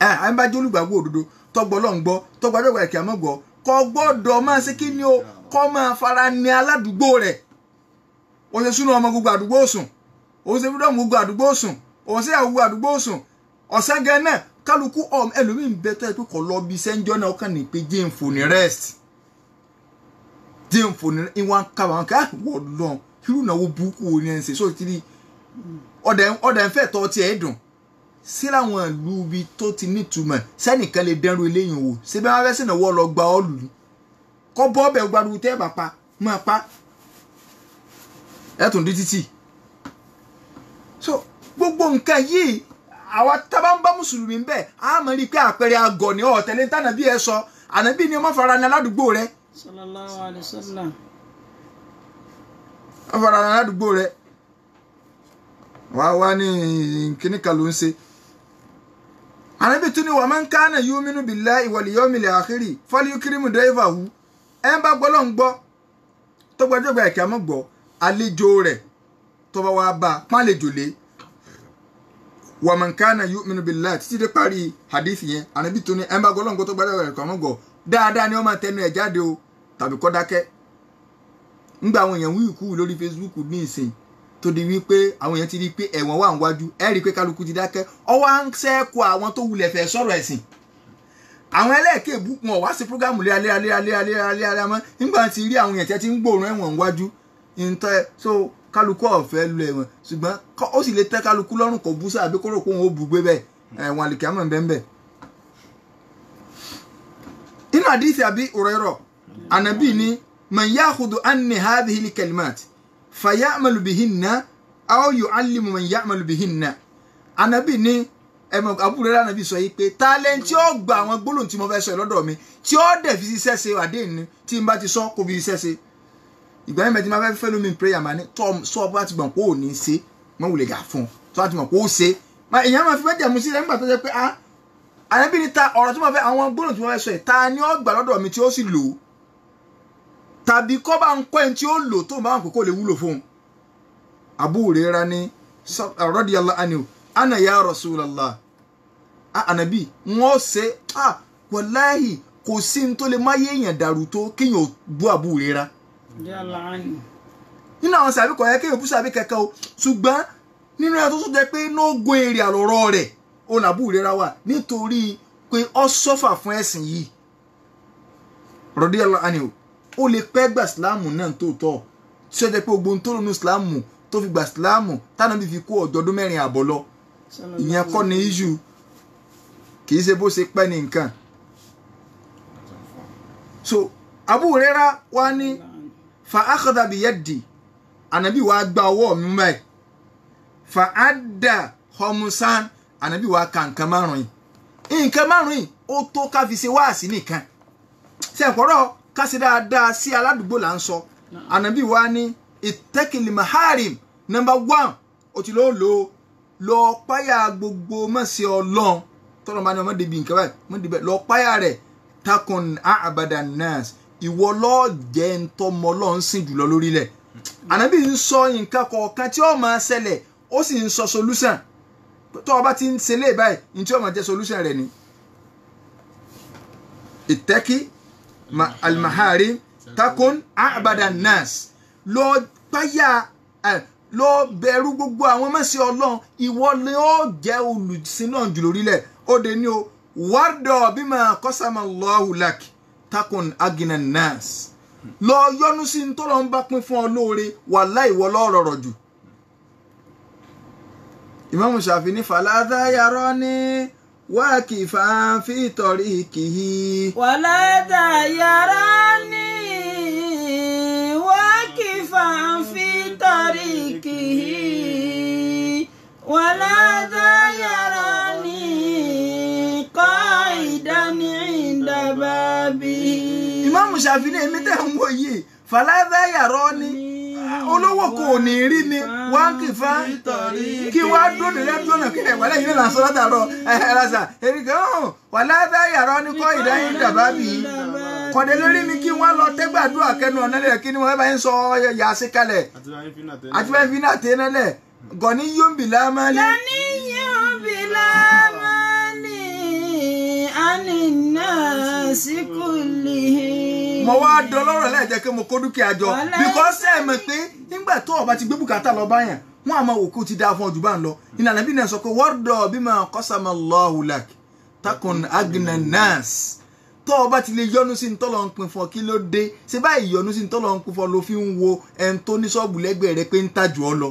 ẹ bá jẹ́ olùgbàgbọ́ òdodo tọgbọ́ lọ́n gbọ́ tọgbàdọ́gba ẹ̀kẹ́ àmọ́ gbọ́ kò gbọ́dọ̀ máa ṣe kí ni o kọ́ máa fara ní aládùúgbò rẹ̀ ó ṣe súnú ọmọ gbogbo àdúgbò sùn ó ṣe fúdọ̀ gbogbo àdúgbò sùn ó ṣe àwùgbò àdúgbò sùn ọ̀sán gan náà kálukú ẹlòmíín bẹ tó yẹ pé kò lọ bí sẹ́ńjọ́ náà ọkàn ní pé jẹ́ ìfòní rest jẹ́ ìfòní ìwọ̀n kábàámọ̀ ká wọ̀ lọ irú náà wo burúkú wo ni ẹ̀ ń ṣe sóò kiri ọ̀dà ń fẹ́ tọ́ ti ẹ̀ dùn sí láwọn ìlú ibi tó ti nítumọ̀ sẹ́nìkan lè dẹ́rù eléyìí wò ṣé bí wọ́n fẹ́ sìnà wọ́ lọ gba ọ́ọ̀lù ni kọ́ bọ́ ọbẹ̀ gbàdúrà tẹ́ bàpá máa pa ẹ̀ tún dí títì so gbogbo nǹkan yìí àwa tábà ń bá mùsùlùmí ń bẹ̀ á mọ̀ rí i pé àpẹẹrẹ àgọ̀ ni ọ̀tẹ̀lẹ̀ ń tànà bí ẹ sọ ànábì ni ọmọ fara ní aládùúgbò rẹ sallallahu alaihi wasallam ọmọ fara ní aládùúgbò rẹ wá ní kíní kan ló ń ṣe ànábì tún ní wa man kana yu'minu billahi wal yawmil akhiri falyukrim dayfahu ẹ ń bá gbọ́ lọ́n gbọ́ tó gbàdúgbà ẹ̀kẹ́ àmọ́ gbọ́ àlejò rẹ̀ tó bá wá bá pálejò lé wa man kana yu'minu billahi títí dé parí hadith yẹn ànábì tún ní ẹ ń bá gbọ́ lọ́n gbọ́ tó gbàdúgbà ẹ̀kẹ́ àmọ́ gbọ́ dáadáa ni wọ́n máa tẹnu ẹ̀ jáde o tàbí kọ́ dákẹ́ ńgbà àwọn èèyàn wíwì kúwì lórí Facebook ní ìsìn tó di wípé àwọn èèyàn ti rí pé ẹ̀wọ̀n wà níwájú ẹ rí i pé kálukú ti dákẹ́ ọwọ́ à ń sẹ́kù àwọn tó wulẹ̀ fẹ́ sọ̀rọ̀ ẹ̀sìn àwọn ẹlẹ́ẹ̀kẹ́ ìbùkún ọ̀wá sí prógámù léraléraléraléraléraléra mọ́ nígbà tí rí àwọn èèyàn tí ti ń gbòòrùn ẹ̀wọ̀n níwájú ìntọ́ so kálukú ọ̀fẹ́ lu ẹ̀wọ̀n ṣùgbọ́n ó sì lè tẹ́ kálukú lọ́rùn kò bú sáà bí kó rò pé òun ó bù gbé bẹ́ẹ̀ ẹ̀wọ̀n àlìkàmọ̀ ń bẹ́ẹ̀. inú àdìsí àbí Hurairah ànàbì ni man ya'khudhu anni hadhihi al-kalimat fayamalu bihinna aw yu'allimu man ya'malu bihinna ànàbì ni ẹmọ àbúrò rẹ ànàbì sọ yìí pé talent tí ó gba àwọn gbólóhùn tí mo fẹ́ sọ lọ́dọ̀ mi tí ó dẹ̀ fi ṣiṣẹ́ ṣe àdéhùn ni tí n bá ti sọ kó fi ṣiṣẹ́ ṣe ìgbà yẹn mẹ́tí máa fẹ́ fẹ́ lómi prayer máa ní tọ́ sọ bá ti gbọ̀n pé ò ní ṣe mọ́ wùlẹ̀ gà fún un tó bá ti mọ̀ pé ó ṣe èèyàn máa fi fẹ́ jẹ̀mú sí rẹ̀ nígbà tó jẹ́ pé ànábì ní ta ọ̀rọ̀ tí mo fẹ́ àwọn gbólóhùn tí mo fẹ́ sọ yìí ta ni ó gbà lọ́dọ̀ mi tí ó sì lò ó tàbí kọ́ bá ń kọ́ ẹni tí ó lò tó bá ń kókó lè wúlò fún un. Abu Hurairah ní radiyallahu anhu ana ya Rasulallah ànábì wọ́n ṣe wallahi kò sí ní tó lè má yé èèyàn dàrú tó kéèyàn bú Abu Hurairah nínú àwọn sàbí kọ̀ yẹ kéèyàn bú sàbí kẹ̀kẹ́ o ṣùgbọ́n nínú ẹ̀ tó tún jẹ́ pé nógó èrè àlọ́rọ̀ rẹ̀ òun Abu Hurairah wà nítorí pé ó sọ́fà fún ẹ̀sìn yìí radiyallahu anhu ó lè pẹ́ gba ìsìláàmù náà tó tọ́ tí ó jẹ́ pé gbogbo tó lónú ìsìláàmù tó fi gba ìsìláàmù tánà bí fi kó ọjọ́dún 4 àbọ̀ lọ ìyẹn kọ́ ni iṣu kì í ṣe bó ṣe pẹ́ ní nǹkan. So Abu Hurairah wá ní fa akhadha bi yadi ànábì wá gba ọwọ́ mi báyìí fa adda khamsan ànábì wá ka nǹkan márùn-ún yìí nǹkan márùn-ún yìí ó tó ká fi ṣe wáàsí nìkan ṣe àpọ̀rọ̀ ká ṣe dáadáa sí aládùúgbò là ń sọ ànábì wá ní ittaqil maharim number 1 ó ti lọ páyà gbogbo mọ̀sẹ̀ ọlọ́run tọ́lọ́ bá ní ọmọdé bíi nǹkan báyìí ọmọdé bẹ́ẹ̀ lọ páyà rẹ̀ takun a'badan nas ìwọ lọ́ọ́ jẹ́ ń tọ́mọ ọlọ́run sìn jùlọ lórílẹ̀ ànábì ń sọ nǹkan kọ̀ọ̀kan tí ó máa ṣẹlẹ̀ ó sì ń sọ solution tó o bá ti ń ṣe lé báyìí ní tí ó máa jẹ́ solution rẹ̀ ni ittaqi al-maharim takun a'badan nas lọ páyà lọ bẹ̀rù gbogbo àwọn mẹ́sẹ̀ ọlọ́run ìwọ ni ó jẹ́ olùsìn náà jù lórílẹ̀ ó de ní o wardọ̀ bima qasama Allahu lak takun agina nas lọ yọnu sí ní tọ́lọ́ ń bá pín fún ọ lóore wallahi ìwọ lọ́rọ̀ rọ̀ jù. Imam Shafi ní faladha yarani wakifan fi tariqihi waladha yarani wakifan fi tariqihi waladha yarani qa'idan inda babihi. Imam Shafi ní èmi tẹ́ ń wò yìí faladha yarani olówó kò ní rí mi wá ń kì fá kí wá dúró lẹ́dúró náà kí ẹ̀wà lẹ́yìn náà sọ látàrọ ẹ̀rọ̀sà èrìkẹ́ ọ̀hún wà ládá yàrá ní kọ́ ìdáyìn dàbá bì í kọ̀dé lórí mi kí wọ́n lọ tẹ́gbàdúrà kẹnu ọ̀nà lẹ̀ kí ni wọ́n bá ń sọ yà sí kalẹ̀ àti bá fi náà tẹ́ nálẹ̀ gọ̀ní yóò bì lámálí. gọ̀ní yóò bì lámálí àní náà sí kùlì. mo wá dọlọ́rọ̀ lẹ́ẹ̀jẹ́ kí mo kó dúkìá jọ because ẹ̀ mọ̀ pé nígbà tó o bá ti gbé bùkátà lọ báyàn wọn àmọ́ òkú ti dáa fún ọjọ́ bá ń lọ ìlànà bí náà sọ pé wardọ̀ bima qasama Allahu lak takun agna nas tó o bá ti lè yọnu sí ní tọ́lọ́ ń pin fún ọ kí ló dé ṣe báyìí yọnu sí ní tọ́lọ́ ń pin fún ọ ló fi ń wo ẹni tó ní ṣọ́ọ̀bù lẹ́gbẹ̀ẹ́ rẹ pé ń tà jù ọ lọ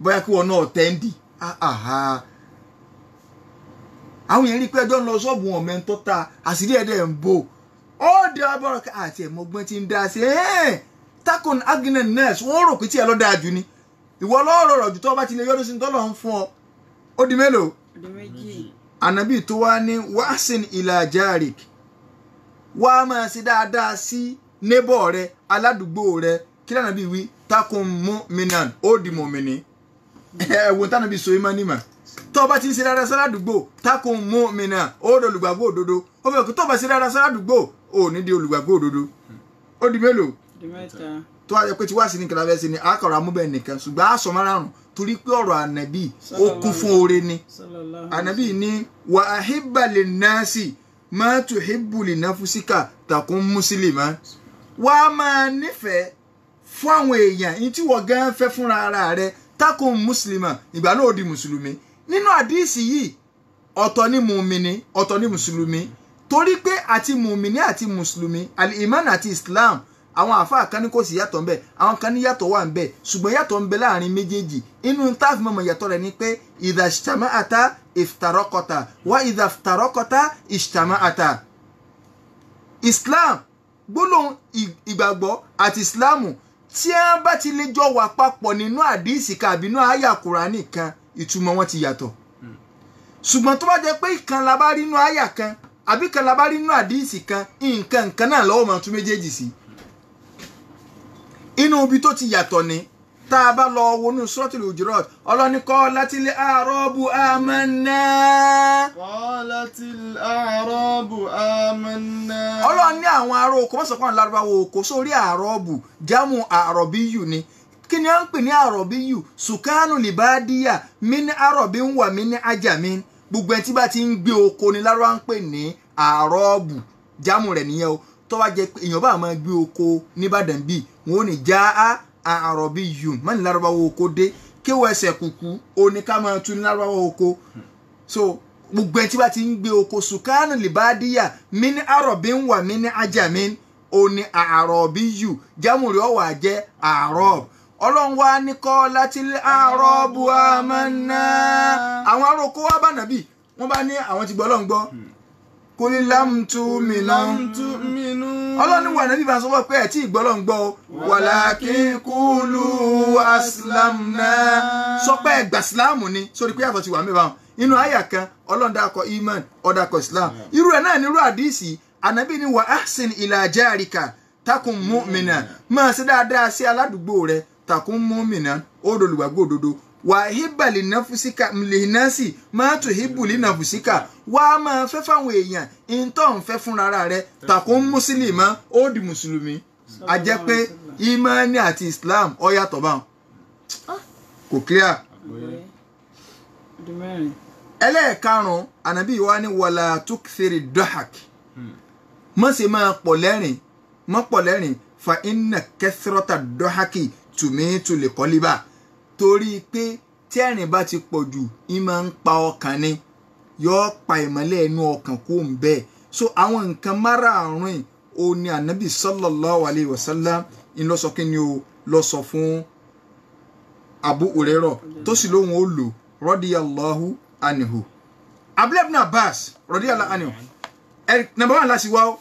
bóyá kí wọn náà tẹ́ndì àwọn èèyàn rí pé ẹjọ́ ń lọ ṣọ́ọ̀bù wọn mẹ́ńtọ́ ta àṣírí ẹ̀dẹ̀ ń bò ó di abọ́rọ̀ àti ẹ̀mọ́gbọ́n ti ń dá sí takun agna nas wọ́n rò pé tí ẹ lọ́ dáa jù ni ìwọ lọ́rọ̀ rọ̀ jù tó bá ti lè yọ́dún sí tọ́lọ̀ ń fún ọ ó di mélòó ànábì tó wá ní wáṣìn ila jarik wá máa ṣe dáadáa sí nébọ̀ rẹ aládùúgbò rẹ kí lànàbí wí takun mu'minan ó di mọ̀mìnì ẹ̀wọ̀n tánàbí so imá nímà tó bá ti ń ṣe dáadáa sí aládùúgbò takun mu'minan ó di olùgbàgbọ́ òdodo ó fẹ́ kí tó bá ṣe dáadáa sí aládùúgbò ó ní di olùgbàgbọ́ òdodo ó di mélòó tó wáyé pé tí wá sí ní kìlá fẹ́ sí ni àkọ̀rọ̀ amúbẹ̀ nìkan ṣùgbọ́n àṣọ márùn torí pé ọ̀rọ̀ ànàbí ó kún fún oore ni ànàbí ní wà áhíbà lè násì ma tuhibbu li nafsika takun muslima. Wá máa nífẹ̀ẹ́ fún àwọn èèyàn in tí wọ́n gan fẹ́ fúnra ara rẹ̀ takun muslima, ìgbà náà ó di mùsùlùmí. Nínú àdíìsì yìí ọ̀tọ̀ ni mùmìnì ọ̀tọ̀ ni mùsùlùmí, torí pé àti mùmìnì àti mùsùlùmí al-iman àti islam àwọn àfáà kan ní kò sí yàtọ̀ ń bẹ, àwọn kan ní yàtọ̀ wà ń bẹ, ṣùgbọ́n yàtọ̀ ń bẹ láàrin méjèèjì. Inú táàfin mọ̀mọ̀ yàtọ̀ rẹ̀ ni pé idha ijtama'ata iftaraqata wa idha iftaraqata ijtama'ata. Islam gbólóhùn ìgbàgbọ́ àti islamu tí wọ́n bá ti lè jọ wà papọ̀ nínú àdíìsì kan àbí nínú àyà Kùránì kan ìtumọ̀ wọn ti yàtọ̀. Ṣùgbọ́n tó bá jẹ́ pé ìkan la bá rí nínú àyà kan àbí kan la bá rí nínú àdíìsì kan nǹkan náà lọ́wọ́ máa tún méjèèjì sí. Inú ibi tó ti yàtọ̀ ni tá a bá lọ wọnú Suratul Hujurat Ọlọ́ni qalatil a'rabu amanna. Qalatil a'rabu amanna. Ọlọ́ni àwọn ará oko wọ́n sọ pé àwọn Lárúbáwá oko sórí àrọ́bù jámù àrọ̀bíyù ni. Kí ni à ń pè ní àrọ̀bíyù? Sùkánù libadiya min àrọ̀bín wà min ajamin. Gbogbo ẹni tí bá ti ń gbé oko ni Lárúbáwá ń pè ní àrọ́bù, jámù rẹ̀ nìyẹn o. Tó wá jẹ́ pé èèyàn bá máa gbé oko nìbàdàn bíi wọn ò ní já àrọ̀bíyù má ní Lárúbáwá oko dé kéwọ́ ẹsẹ̀ kùkú ó ní ká máa tún ní Lárúbáwá oko. So gbogbo ẹni tí bá ti ń gbé oko sùkánù libadiya min àrọ̀bín wà min ajamin ó ní àrọ̀bíyù, jámù rẹ̀ ó wá jẹ́ àrọ̀b. Ọlọ́run wá ní qalatil a'rabu amanna. Àwọn ará oko wá bá nàbí wọ́n bá ní àwọn ti gbọ́ Ọlọ́run gbọ́. Qul lam tu'minu. Ọlọ́run ní wà nàbí bá sọ wọ́n pé ẹ̀ tí ìgbọ́ Ọlọ́run gbọ́ walakin qulu aslamna. Sọ pé ẹgbà sílámù ni sórí pé àtọ̀ ti wà mẹ́bàá. Inú àyà kan Ọlọ́run dákọ̀ iman ó dákọ̀ islam. Irú ẹ̀ náà nírú àdíìsì ànábì ní wa ahsin ila jarika takun mu'mina. Máa ṣe dáadáa sí aládùúgbò rẹ̀ takun mu'mina ó dolùgbàgbọ́ òdodo. Wa hibba li nafsika lihnasi ma tuhibbu li nafsika. Wá máa fẹ́ fáwọn èèyàn ìntọ́ ń fẹ́ fúnra rẹ̀ takun muslima ó di mùsùlùmí. A jẹ́ pé imani àti islam ó yàtọ̀ báwọn. Kò clear. Ẹlẹ́ẹ̀karùn-ún ànábì wa ní wala tukthiri dahak. Má ṣe máa pọ̀ lẹ́rìn fa inna kathrata dahaki tumitu liqalba. Torí pé tí ẹ̀rín bá ti pọ̀ jù í máa ń pa ọkàn ni, yóò pa ìmọ́lẹ̀ inú ọkàn kó ń bẹ́ẹ̀. So àwọn nǹkan márààrún ò ní ànábì sallallahu alayhi wa sallam ń lọ sọ kí ni o lọ sọ fún Abu Hurairah tó sì lóhun ó lò radiyallahu anhu. Abdullah ibn Abbas radiyallahu anhu number one láti wá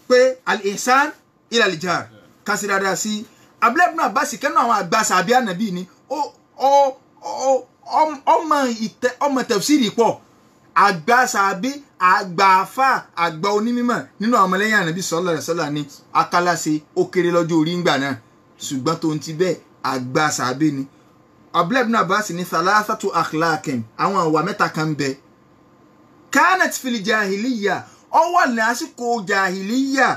pé al-ihsan ila al-jar kásì dáadáa sí. Abdullah ibn Abbas kẹ́nu àwọn àgbà sàbí ànàbí ni ọmọ tafsiri pọ̀, àgbà sàbí àgbà àfà àgbà onímọ̀ nínú àwọn ọmọlẹ́yìn ànàbí sallallahu alaihi wasallam ni akálàṣe ó kéré lọ́jọ́ orí ńgbà náà ṣùgbọ́n tó ń ti bẹ́ẹ̀ àgbà sàbí ni. Abdullah ibn Abbas ní thalathatu akhlaqin àwọn àwà mẹ́ta kan bẹ kanat fil jahiliya ó wà ní àsìkò jahiliya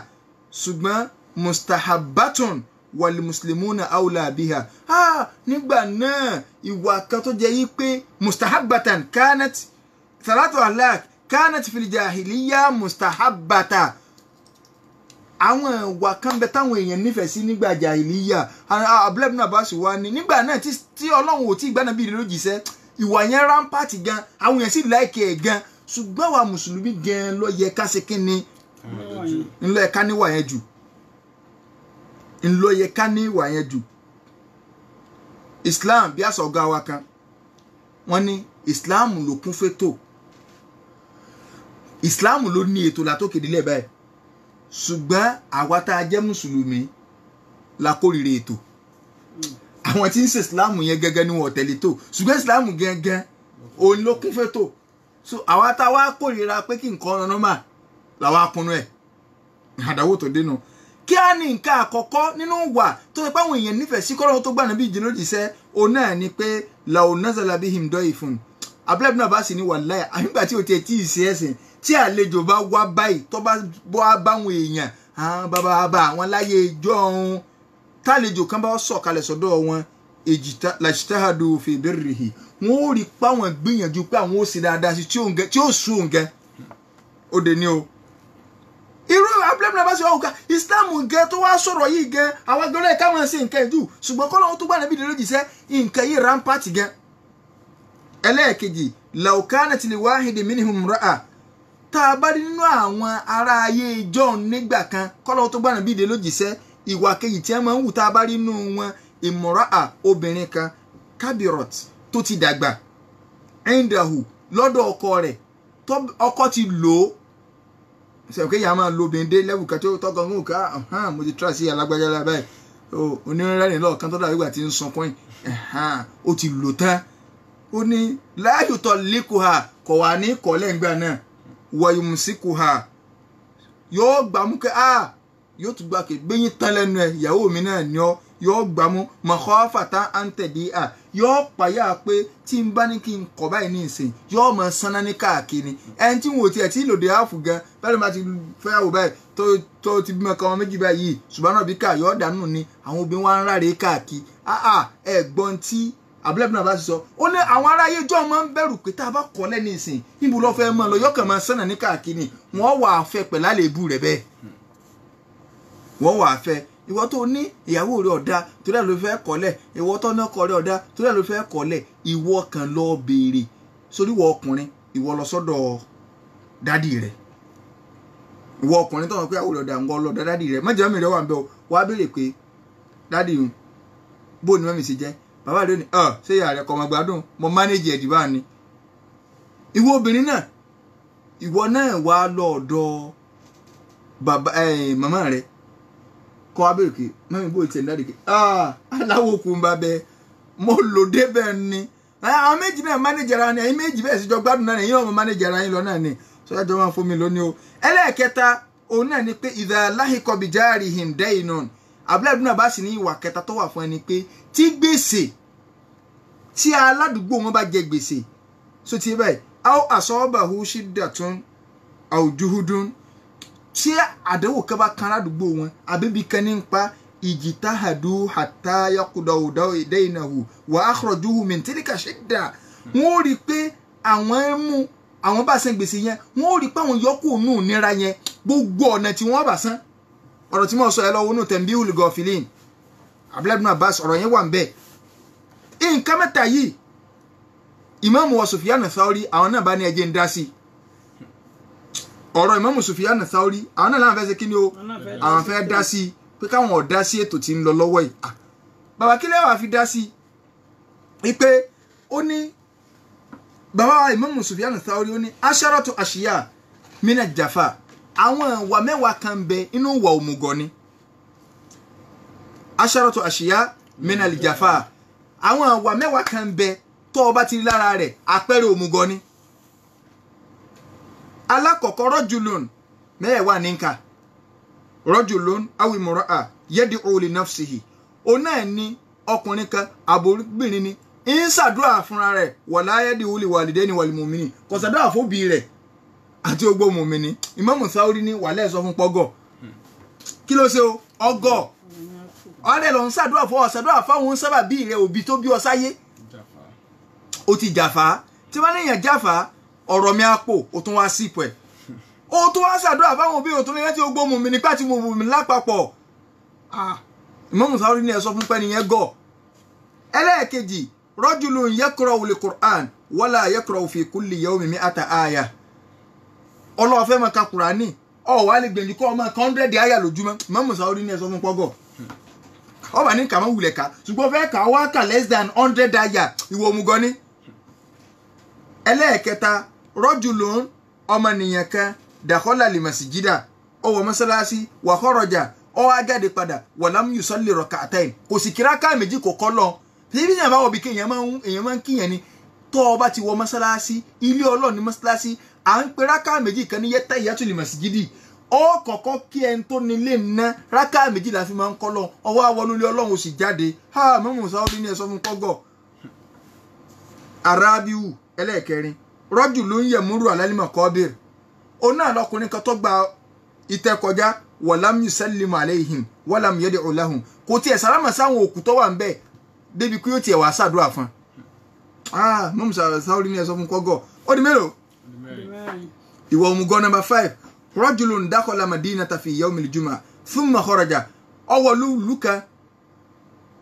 ṣùgbọ́n mustahabbatun wal muslimuna awla biha. Nígbà náà ìwà kan tó jẹ́ yí pé mustahabbatan kanat thalathu akhlaq kanat fil jahiliya mustahabbata. Àwọn ìwà kan bẹ táwọn èèyàn nífẹ̀ẹ́ sí nígbà jahiliya. Abdullah ibn Abbas wá ní nígbà náà tí Ọlọ́run ò tí ìgbà náà bí lójíṣẹ́ ìwà yẹn rampart gan, àwọn èèyàn sì láìkẹ́ ẹ̀ gan, ṣùgbọ́n wa mùsùlùmí gan ló yẹ ká ṣe kíni ńlọ ẹ̀ka níwà yẹn jù ńlọ yẹ ká níwà yẹn jù. Islam bí àṣà ọ̀gá wa kan wọ́n ní Islam ló kún fétò, Islam ló ní ètò látòkè délẹ̀ báyìí, ṣùgbọ́n àwa tá a jẹ́ mùsùlùmí la kórìíra ètò. Àwọn tí ń ṣe Islam yẹn gẹ́gẹ́ ni wọ́n tẹ̀lé tó, ṣùgbọ́n Islam gẹ́gẹ́ òun ló kún fétò. So àwa tá a wá kórìíra pé kí nǹkan ọ̀nà nọ́mà làwa kúnnú ẹ̀ àdáwò tó dénú. Kí á ní nǹkan àkọ́kọ́ nínú wà tó ṣe pé àwọn èèyàn nífẹ̀ẹ́ sí kọ́lọ́run tó gbà náà bí ìjìnlẹ̀ òjìṣẹ́ òun náà ni pé law nazala bihim dayfun. Abdullah ibn Abbas ní wallahi àyìnbá tí o tiẹ̀ tí ì ṣe ẹ̀sìn tí àlejò bá wá báyìí tó bá wá báwọn èèyàn bàbá àwọn láyé ìjọ ọ̀hún tálejò kan bá sọ̀kalẹ̀ sọ́dọ̀ wọn lajtahadu fi birrihi wọn ò rí pa wọn gbìyànjú pé àwọn ó sì dáadáa sí tí ó sùn òǹgẹ ó dé ní o irú abúlé náà bá ṣe wá Islam gẹ tó wá sọ̀rọ̀ yìí gẹ àwọn agbẹ́rẹ́ káwọn ṣe nǹkan ìjù ṣùgbọ́n kọ́ lọ́wọ́ tó gbà níbi ìdílé jíṣẹ́ nǹkan yìí rampart gẹ. ẹlẹ́ẹ̀kejì law kanat li wahidi minhum ra'a tá a bá rí nínú àwọn ará ayé John nígbà kan kọ́ lọ́wọ́ tó gbà níbi ìdílé jíṣẹ́ ìwà kejì tí wọ́n máa ń wù tá a bá rí nínú wọn imra'a obìnrin kan kabirot tó ti dàgbà indahu lọ́dọ̀ ọkọ rẹ̀ ọkọ ti lò ó ṣe pé ìyá máa lo obìnrin dé lẹ́wù kan tó tọ́gọ́ ń ká mo ti tra sí alágbájá lábẹ́ onírẹ́rìn lọ́ọ̀kan tó dàbí ìgbà tí ń sunkún ó ti lò tán ó ní láàyò tọ́ líkùhà kọ̀ wá ní kọ́lẹ̀ ńgbà náà wọ̀nyí síkùhà yóò gbàmú kẹ́ yóò tún gbà kẹ́ gbẹ́yìn tán lẹ́nu ẹ̀ ìyàwó mi náà ni ọ́ yóò gbàmú makhafata an tadi'a yóò pàyà pé tí n bá ní kí n kọ̀ báyìí ní ìsìn yóò mọ sanná ní káàkiri ẹni tí wọn ò tiẹ̀ tí lòdì áàfù gan bẹ́ẹ̀ bá ti fẹ́ àwò báyìí tó ti bímọ kan wọn méjì báyìí ṣùgbọ́n náà bí ká yóò dànù ni àwọn obìnrin wa ń ráre káàkiri ẹ̀gbọ́n tí abúlé náà bá ti sọ ó ní àwọn aráyé jọ máa ń bẹ̀rù pé tá a bá kọ́ lẹ́ni ìsìn níbo lọ́ fẹ́ mọ́ lọ yọkàn máa sanná ní káàkiri wọ́n wà á fẹ́ pẹ̀ lálébù rẹ̀ bẹ́ẹ̀ wọ́n wà á fẹ́ ìwọ tó ní ìyàwó rẹ ọ̀dà torí ẹ̀ ló fẹ́ kọ́lẹ̀ ìwọ tó ní ọkọ rẹ ọ̀dà torí ẹ̀ ló fẹ́ kọ́lẹ̀ ìwọ kan lọ béèrè sórí ìwọ ọkùnrin ìwọ lọ sọ́dọ̀ dádì rẹ ìwọ ọkùnrin tó ń pè ìyàwó rẹ ọ̀dà ń wọ lọ dádì rẹ mọ̀jẹ̀ mi rẹ wà ń bẹ o wàá béèrè pé dádì ń bó ni mọ́mí ṣe jẹ́ bàbá rẹ ní ṣé ìyá rẹ kọ́ ọmọ gbádùn mo mánéjì ẹ̀dì bá ní. ìwọ obìnrin náà ìwọ náà wà lọ́ọ̀dọ̀ bàbá màmá rẹ kọ́ abẹ́rẹ́ kí mẹ́rin bó ti ẹ̀ dáre kí aláwo kù ń bá bẹ mo lò débẹ̀ ni àwọn méjì náà mánéjì ara ni ẹ̀yin méjì bẹ́ẹ̀ sì jọ gbádùn náà ẹ̀yin ọmọ mánéjì ara yín lọ náà ni sọ́jà jọ máa fún mi lónìí o. ẹlẹ́ẹ̀kẹta òun náà ni pé idha lahiqa bi jarihim daynun abúlé náà bá sì ní ìwà kẹta tó wà fún ẹni pé tí gbèsè tí aládùúgbò wọn bá jẹ gbèsè so ti bẹ́ẹ̀ aw asabahu shiddatun aw juhudun tí àdánwò kan bá kan ládùúgbò wọn àbíbi kan ní pa ijtahadu hatta yaqdaw daynahu wa akhrajuhu min tilka shidda wọ́n rí pé àwọn bá san gbèsè yẹn wọ́n rí pé àwọn yọkù nù nira yẹn gbogbo ọ̀nà tí wọ́n bá san ọ̀rọ̀ tí mo sọ ẹ lọ́wọ́ nù Tanbihul Ghafilin Abdullah ibn Abbas ọ̀rọ̀ yẹn wà ń bẹ nǹkan mẹ́ta yìí Imam wa Sufyan Thauri àwọn náà bá ní ẹjẹ́ ń dá sí ọ̀rọ̀ Imam Sufyan Thauri àwọn náà láwọn fẹ́ ṣe kí ni o àwọn fẹ́ dá sí pé káwọn ò dá sí ètò tí ń lọ lọ́wọ́ yìí bàbá kí lẹ́wà fi dá sí pé ó ní bàbá Imam Sufyan Thauri ó ní asharatu ashiya mina jafa àwọn ìwà mẹ́wàá kan bẹ inú ìwà òmùgọ̀ ni asharatu ashiya mina jafa àwọn ìwà mẹ́wàá kan bẹ tó o bá ti rí lára rẹ̀ àpẹẹrẹ òmùgọ̀ ni alákọ̀ọ́kọ́ rọ́jùlón mẹ́ẹ̀wá nínkà rọ́jùlón awimọ̀rọ̀ yad'u li nafsihi òun náà ní ọkùnrin kan àbóbìnrin ni ń ṣàdúrà fúnra rẹ̀ wala yad'u li walidayni wal mu'minin kò ṣàdúrà fóbi rẹ̀ àti ogbó mùmíní Imam Thauri ní wàlẹ́ sọ fún pọ́gọ̀ kí ló ṣe o ọgọ́ ọ̀rẹ́ lọ ń ṣàdúrà fáwọn sábà bí rẹ̀ òbí tó bí ọ sáyé ó ti jàfà tí wọ́n léèyàn jàfà ọ̀rọ̀ mi àpò ó tún wá sípò ẹ̀ ó tún wá ṣàdúrà fáwọn òbí òtún lẹ́yìn tí ó gbó mùmíní pàtí mùmíní lápapọ̀ Imam Thauri ní ẹ sọ fún pẹ́ni yẹn gọ̀ ẹlẹ́ẹ̀kejì rajulun yaqra'u al-Qur'an wala yaqra'u fi kulli yawmin mi'ata aya ọlọ́ọ̀fẹ́ máa ka Kùránì wà lè gbẹ̀yìn kọ́ ọmọ 100 àyà lójúmọ́ Imam Thauri ní ẹ sọ fún pọ́gọ̀ ọba ní kàmọ́ wulẹ̀ ká ṣùgbọ́n fẹ́ kà wá kà less than 100 àyà ìwọ òmùgọ̀ ni. ẹlẹ́ẹ̀kẹta rajulun ọmọnìyàn kan dakhala al-masjida ó wọ mọ́sálásí wa kharaja ó wá jáde padà wa lam yusalli rak'atayn kò sì kí rákà méjì kò kọ́ lọ bí yẹn bá wọ bí kéèyàn máa ń kíyàn ni tó o bá ti wọ mọ́sálásí ilé Ọlọ́run ní mọ́sálásí à ń pe rákà méjì kan ní tahiyatul masjidi ó kọ́kọ́ kí ẹni tó nílé ná rákà méjì la fi máa ń kọ́ lọ ọwọ́ àwọn ilé Ọlọ́run ó sì jáde Imam Thauri ní ẹ sọ fún kọ́gọ̀. Arabiu ẹlẹ́ẹ̀kẹrin rajulun yamuru alal maqabir ó náà lọkùnrin kan tó gba ìtẹ́ kọjá walam yusallimu alayhim walam yad'u lahum kò tiẹ̀ sálámà sáwọn òkú tó wà ń bẹ̀ débi kí ó tiẹ̀ wá ṣàdúrà fún Imam Thauri ní ẹ sọ fún kọ́gọ̀ ó di mélòó ìwọ òmùgọ̀ number 5 rajulun dakhala madinata fi yawm al-jum'ah thumma kharaja awwalu luka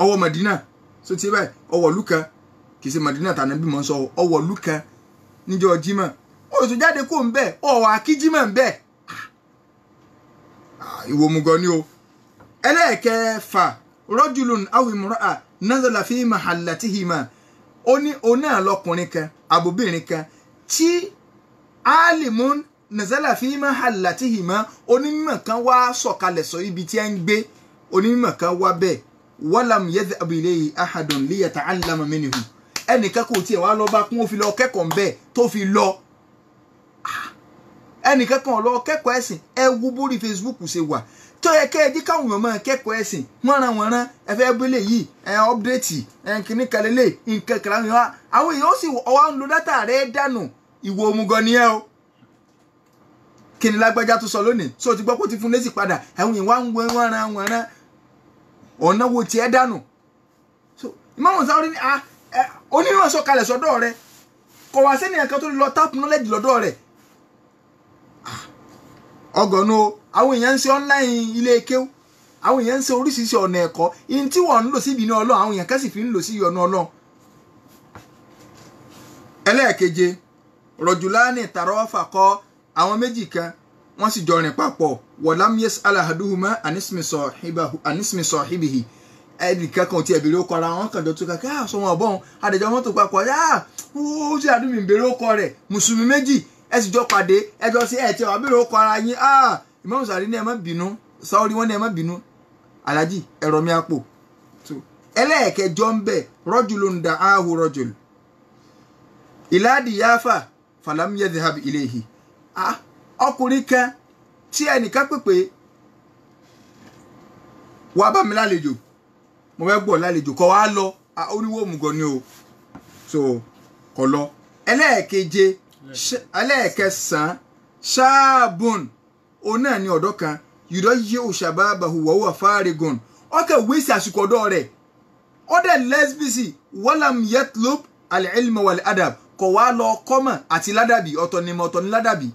ọwọ́ Madina so ti báyìí ọwọ́ luka kì í ṣe Madina ta Ànábì mọ́ sọ ọwọ́ luka níjọ́ Jímọ̀ ó tó jáde kó ńbẹ̀ ó wá kí Jímọ̀ ńbẹ̀ ìwọ mugo ni o ẹlẹ́ẹ̀kẹfà rajulun aw imra'a nazala fi mahallatihima oni ona lọ́kùnrin kan abobìnrin kan tí alimun nazala fi mahallatihima onímọ̀ kan wá sọ̀kalẹ̀ sọ ibi tí ń gbé onímọ̀ kan wá bẹ́ẹ̀ walam yadhhab ilayhi ahadun liyata'allama minhu ẹnìkan kò tiẹ̀ wá lọ bá kún ó fi lọ kẹ́kọ̀ọ́ ńbẹ̀ tó fi lọ ẹnìkan kan lọ kẹ́kọ̀ọ́ ẹ̀sìn ẹ wo bórí Facebook ṣe wà tó yẹ kẹ́ ẹ jí káwọn èèyàn máa kẹ́kọ̀ọ́ ẹ̀sìn wọ́nran ẹ fẹ́ gbélé yìí ẹ ọ́pdẹ́tì ẹ kìíní kalẹ́lẹ̀ nǹkan kan àwọn èèyàn ó sì ọwọ́ ń lo dátà rẹ̀ dànù ìwọ òmùgọ̀ ni ẹ o kí ni lágbájá tó sọ lónìí so ti gbọ́ kó ti fún lésì padà àwọn èèyàn wá ń wọ́nran ọ̀nà wo tiẹ̀ dànù so Imam Saudi ní onímọ̀ sọ̀kalẹ̀ sọ́dọ̀ rẹ̀ kò wá sẹ́ni ẹ̀kan tó lọ tap knowledge lọ́dọ̀ rẹ̀ ọgọ̀nù àwọn èèyàn ń ṣe online ilé kéwú àwọn èèyàn ń ṣe oríṣiríṣi ọ̀nà ẹ̀kọ́ in tí wọ́n ń lò sí ìbínú Ọlọ́run àwọn èèyàn kẹ́sì fi ń lò sí ọ̀nà Ọlọ́run ẹlẹ́ẹ̀keje rọ̀jùláàní tàrọ́fà kọ́ àwọn méjì kan wọ́n sì jọ rìn papọ̀ walam yas'al ahaduhuma anismi sahibihi ẹnì kankan tí ẹ̀bẹ̀rẹ̀ ó kọ́ ara wọn kàjọ tó kàkẹ́ àṣọ wọn ọ̀bọ̀n àdèjọ mọ́tò papọ̀ ó sì àdúgbò ìbẹ̀rẹ̀ ó kọ́ rẹ̀ mùsùlùmí méjì ẹ sì jọ pàdé ẹjọ sí ẹ̀ tí ẹ̀ wà bẹ̀rẹ̀ ó kọ́ ara yín Imam Saudi ní ẹ má bínú Saudi wọn ní ẹ má bínú Alhaji ẹ̀rọ mi àpò ẹlẹ́ẹ̀kẹjọ ń bẹ̀ rajulun da'ahu rajul ila diyafa falam yadhhab ilayhi ọkùnrin kan tí ẹnìkan pèpè wá bá mi lálejò mo fẹ́ gbọ́ lálejò kọ́ wá lọ oníwó òmùgọ̀ ni o so kọ́ lọ ẹlẹ́ẹ̀keje ẹlẹ́ẹ̀kẹsàn ṣáàbùn òun náà ní ọ̀dọ́ kan yìí yé òṣàbàbàhù wọ́wọ́ fárigun ọkẹ́ wíṣì àsìkò ọ̀dọ́ rẹ̀ ọdẹ lẹ́sbíìsì wọ́làm yatlub al-ilma wal-adab kọ̀ wá lọ kọ́mọ̀ àti ládàbí ọ̀tọ̀ ni ládàbí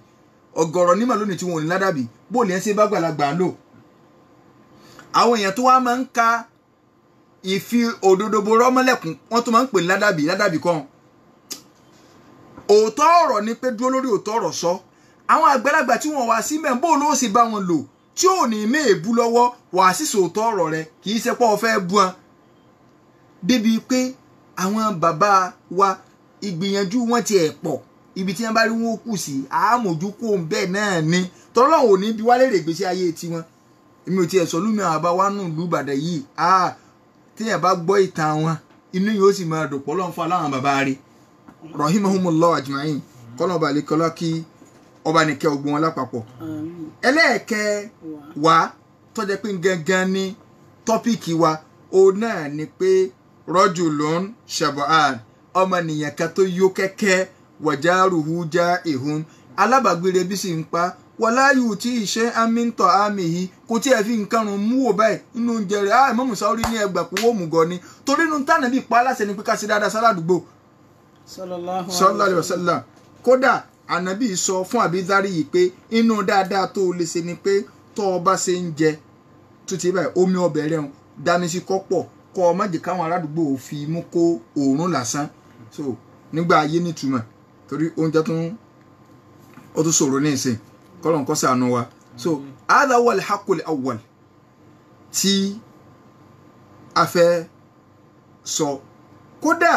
ọ̀gọ̀rọ̀ nímọ̀ lónìí tí wọn ò ní ládàbí bóòlù yẹn ṣe bá gbàlagbà lò àwọn èèyàn tó wá máa ń ka ìfi òdodo bo rọ́mọ́lẹ̀kùn wọ́n tó máa ń pè ní ládàbí kan òótọ́ ọ̀rọ̀ ni pé dúró lórí òótọ́ ọ̀rọ̀ sọ àwọn àgbàlagbà tí wọ́n wá sí mẹ́ bóòlù ó sì bá wọn lò tí ò ní méèbú lọ́wọ́ wà á sì sòótọ́ ọ̀rọ̀ rẹ kì í ṣe pé ó fẹ́ bú wọn débi pé àwọn bàbá wa ìgbìyànjú wọn ti ẹ̀ pọ̀ ibi tí wọ́n bá rí wọn kù sí àmójúkú bẹ́ẹ̀ náà ni tọ́lọ́run ò ní bí wálé rè gbèsè ayé tiwọn èmi ò tiẹ̀ sọ lúmi àwọn àbá wa nù lù Ìbàdàn yìí téèyàn bá gbọ́ ìtàn wọn inú yóò sì máa dòpọ̀ lọ́n fún aláwọn bàbá rẹ̀ rahimahumullah ajma'in kọ́nà ọba àlekọ́lá kí ọba nìkẹ́ ogun wọn lápapọ̀ ẹlẹ́ẹ̀kẹ́ wa tọ́jẹ́ pé gangan ní tọ́píìkì wa òun náà ni pé rajulun shab'an ọmọnìyàn kan tó yó kẹ́kẹ́ wàjáruhu já ìhun alábàgbére bí sì ń pa wàláyù tí ìṣe amíntọ̀ àmì yìí kò tí ẹ fi nǹkan rùn mú wò báyìí nínú oúnjẹ rẹ̀ Imam Saudi ní ẹgbà kó wọ́n mú gan ni torí inú tánà bí pa aláṣẹ ni pé ká sí dáadáa sáládùúgbò sallallahu alaihi wasallam kódà ànábì sọ fún Abidhari yìí pé inú dáadáa tó lè ṣe ni pé tó o bá ṣe ń jẹ tó ti báyìí omi ọbẹ̀ rẹ̀ dání sí kọ́pọ̀ kọ́ ọ má jẹ́ káwọn aládùúgbò fi mú kó òórùn lásán so nígbà ayé nítumọ̀ torí oúnjẹ ó tún ṣòro ní ìsìn kọ́lọ̀n kọ́ ṣàánú wa so hadha huwa al-haqqul awwal tí a fẹ́ sọ kódà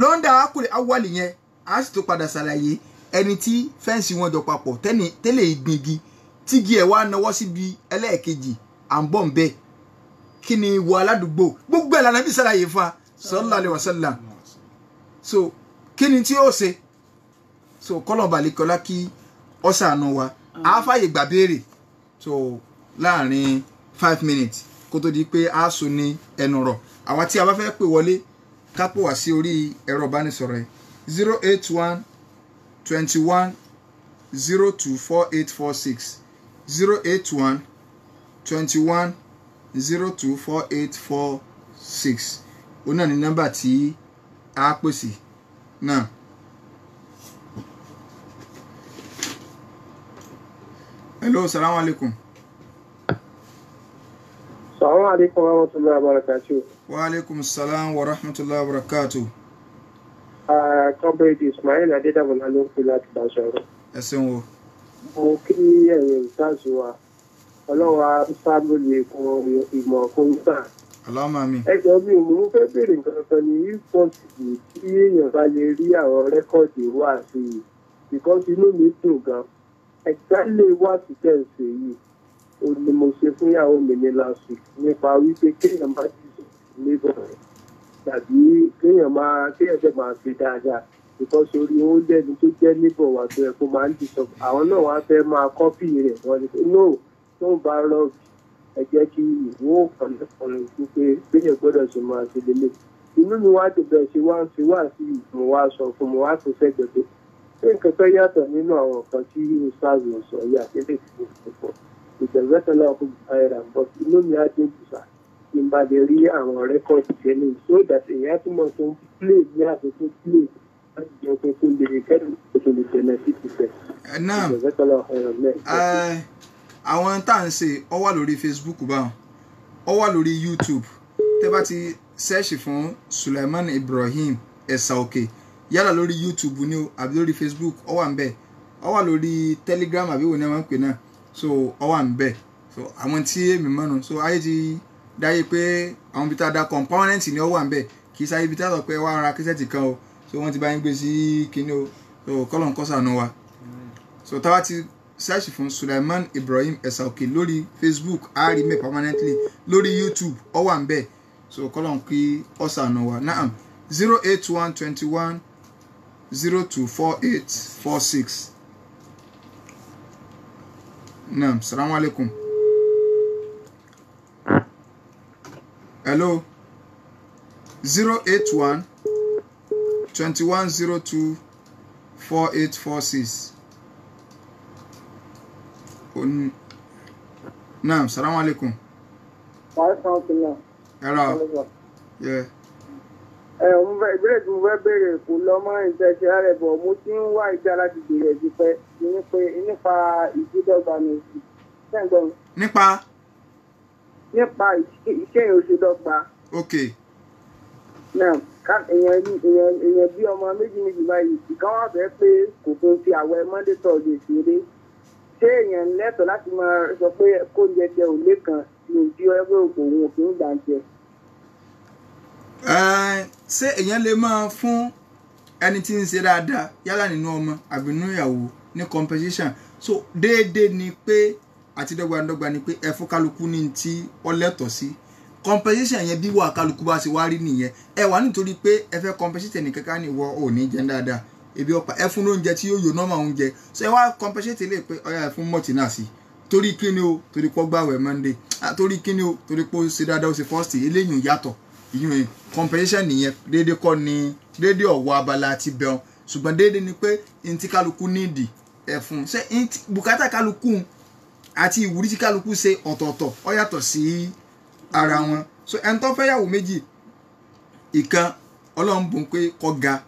lọ́ndà haqqul awwal yẹn a sì tó padà ṣàlàyé ẹni tí fẹ́ǹsì wọn jọ papọ̀ tẹ́lẹ̀ ìgbìngì tígi ẹ̀ wá náwó síbi ẹlẹ́ẹ̀kejì à ń bọ̀ ń bẹ́ẹ̀ kí ni ìwọ aládùúgbò gbogbo ẹ̀ lànà bí ṣàlàyé fún wa sallallahu alaihi wasallam so kí ni tí ó ṣe so kọ́lọ̀ balẹ̀kọ́lá kí ó ṣàánú wa a fàyè gbà béèrè so láàrin 5 minutes kó tó di pé a sùn ní ẹnu rọ̀ àwa tí a bá fẹ́ pè wọlé ká pò wá sí orí ẹ̀rọ ìbánisọ̀rọ̀ ẹ̀ 081 21 024846 081 21 024846 òun náà ni nọ́mbà tí a pèsè náà. Hello, salaam alaikum. Assalamu alaikum wa rahmatullahi wa barakatuh. Wa alaikum salam wa rahmatullahi wa barakatuh. Comrade Ismail Adédàmọ́lá ló ń pè láti bá sọ̀rọ̀. Ẹ ṣeun o. Mo kí ẹ̀yin ìsáàsì wa. Ọlọ́wà sábò lè kún ìmọ̀ kọ̀ǹtà. Allahumma amin. Ẹjọ́ mi mo fẹ́ béèrè nǹkan kan ní ìfọ̀sì tí èèyàn bá lè rí àwọn rẹ́kọ̀dì wá sí i. Because inú mi dùn gan. Exactly wá sí tẹ̀sí yìí. Ó ní mo ṣe fún ìyàwó mi ní last week nípa wípé kéèyàn bá ti sùn níbọ̀ rẹ̀. Tàbí kéèyàn dẹ̀ máa fi dáadáa because orí oúnjẹ ni tó jẹ́ níbọ̀ wà tó yẹ kó máa ń dìsọ àwọn náà wá fẹ́ máa kọ́pì rẹ̀ wọ́n ní pé no tó ń bá rọ́ọ̀bì ẹ jẹ́ kí ìwọ ọ̀pọ̀lọpọ̀ wípé kéèyàn gbọ́dọ̀ ṣe máa ṣe lélẹ̀ inú mi wá dùn bẹ́ẹ̀ ṣe wá ń fi wá sí ìfún wa sọ fún mi wá tó sẹ́gbẹ̀ẹ́ pé ṣé nǹkan tó yàtọ̀ nínú àwọn nǹkan tí ustaz sọ yà kéde tí mo fi pọ̀ ìtẹ̀wẹ́tẹ̀lá ọkùnrin ayẹ̀rà but inú mi á dín kùsà kí n bá lè rí àwọn rẹ́kọ̀dì tẹ́lẹ̀ so that èèyàn túmọ̀ tó ń play ní àkókò play láti jẹ́ pé kó lè kẹ́rù tó lè tẹ̀lé sí ti fẹ́. Náà àwọn tá à ń ṣe ó wà lórí Facebook báwọn ó wà lórí YouTube tẹ́ bá ti sẹ́ẹ̀ṣì fún Sulaiman Ibrahim Ẹ̀sà Òkè yálà lórí YouTube ni o àbí lórí Facebook ó wà ń bẹ̀ ó wà lórí Telegram àbí wo ni wọ́n ń pè náà so ó wà ń bẹ̀ so àwọn tí èmi mọ́nu so ayé ti dáyé pé àwọn ibi tá a da component ni ó wà ń bẹ̀ kì í sáyé ibi tá a sọ pé wà á ra kíṣẹ́ẹ̀tì kan o so wọ́n ti bá yín gbé sí kíní o so kọ́lọ̀ ń kọ́ sànú wa so táwa ti search fún Sulaiman Ibrahim Ẹ̀sà Òkè lórí Facebook a rí mi permanently lórí YouTube ó wà ń bẹ̀ so kọ́lọ̀ ń kí ọ sànú wa naam 08121 024846 naam salamu alaikum. Hello 081 2102 4846 Naam, salamu alaikum. Wa alaikum salaam. Hello. Yeah. Mo fẹ́ ìbéèrè tí mo fẹ́ béèrè kò lọ mọ́ ìtẹ̀sẹ̀ rẹ̀ bọ̀ mo ti ń wá ìjà láti béèrè ti pẹ́ nípa ìṣèdọ́gba mi sẹ́ǹgbọ́n. Nípa iṣẹ́ ìṣèdọ́gba. Okay. Náà èèyàn bí ọmọ méjì báyìí ìkan wà fẹ́ pé kò fún ti àwẹ̀ Monday Thursday ṣeré ṣé èèyàn lẹ́tọ̀ọ́ láti máa sọ pé kó jẹ òlé kan ní tí ẹgbẹ́ òun òfin gbà ń jẹ. Ṣé èèyàn lè máa fún ẹni tí ń ṣe dáadáa yálà nínú ọmọ àbí nínú ìyàwó ní compensation so déédéé ni pé àti dọ́gbandọ́gba ni pé ẹ fún kálukú ní tí ó lẹ́tọ̀ọ́ sí compensation yẹn bí wà kálukú bá ṣe wá rí nìyẹn ẹ wà nítorí pé ẹ fẹ́ compensate ẹnìkan ká ní ìwọ ò ní jẹ dáadáa ebi ọpa ẹ fún oúnjẹ tí yóò yọ normal oúnjẹ so ẹ wá compensate lè pé ọyà ẹ fún mọ́tì náà sí torí kíni o torí pọ́ gbàwẹ̀ Monday torí kíni o torí pé ó ṣe dáadáa ó ṣe first eléyìí yàtọ̀ ìyún compensation nìyẹn déédéé kọ́ ni déédéé ọ̀wọ́ abala ti bẹ̀rùn ṣùgbọ́n déédéé ni pé n tí kálukú nídìí ẹ fún ṣe bùkátà kálukú àti ìwúrí tí kálukú ṣe ọ̀tọ̀ọ̀tọ̀ ó yàtọ̀ sí ara wọn so ẹni tó fẹ́ yàwó méjì ìkan Ọlọ́run bùn pé kó ga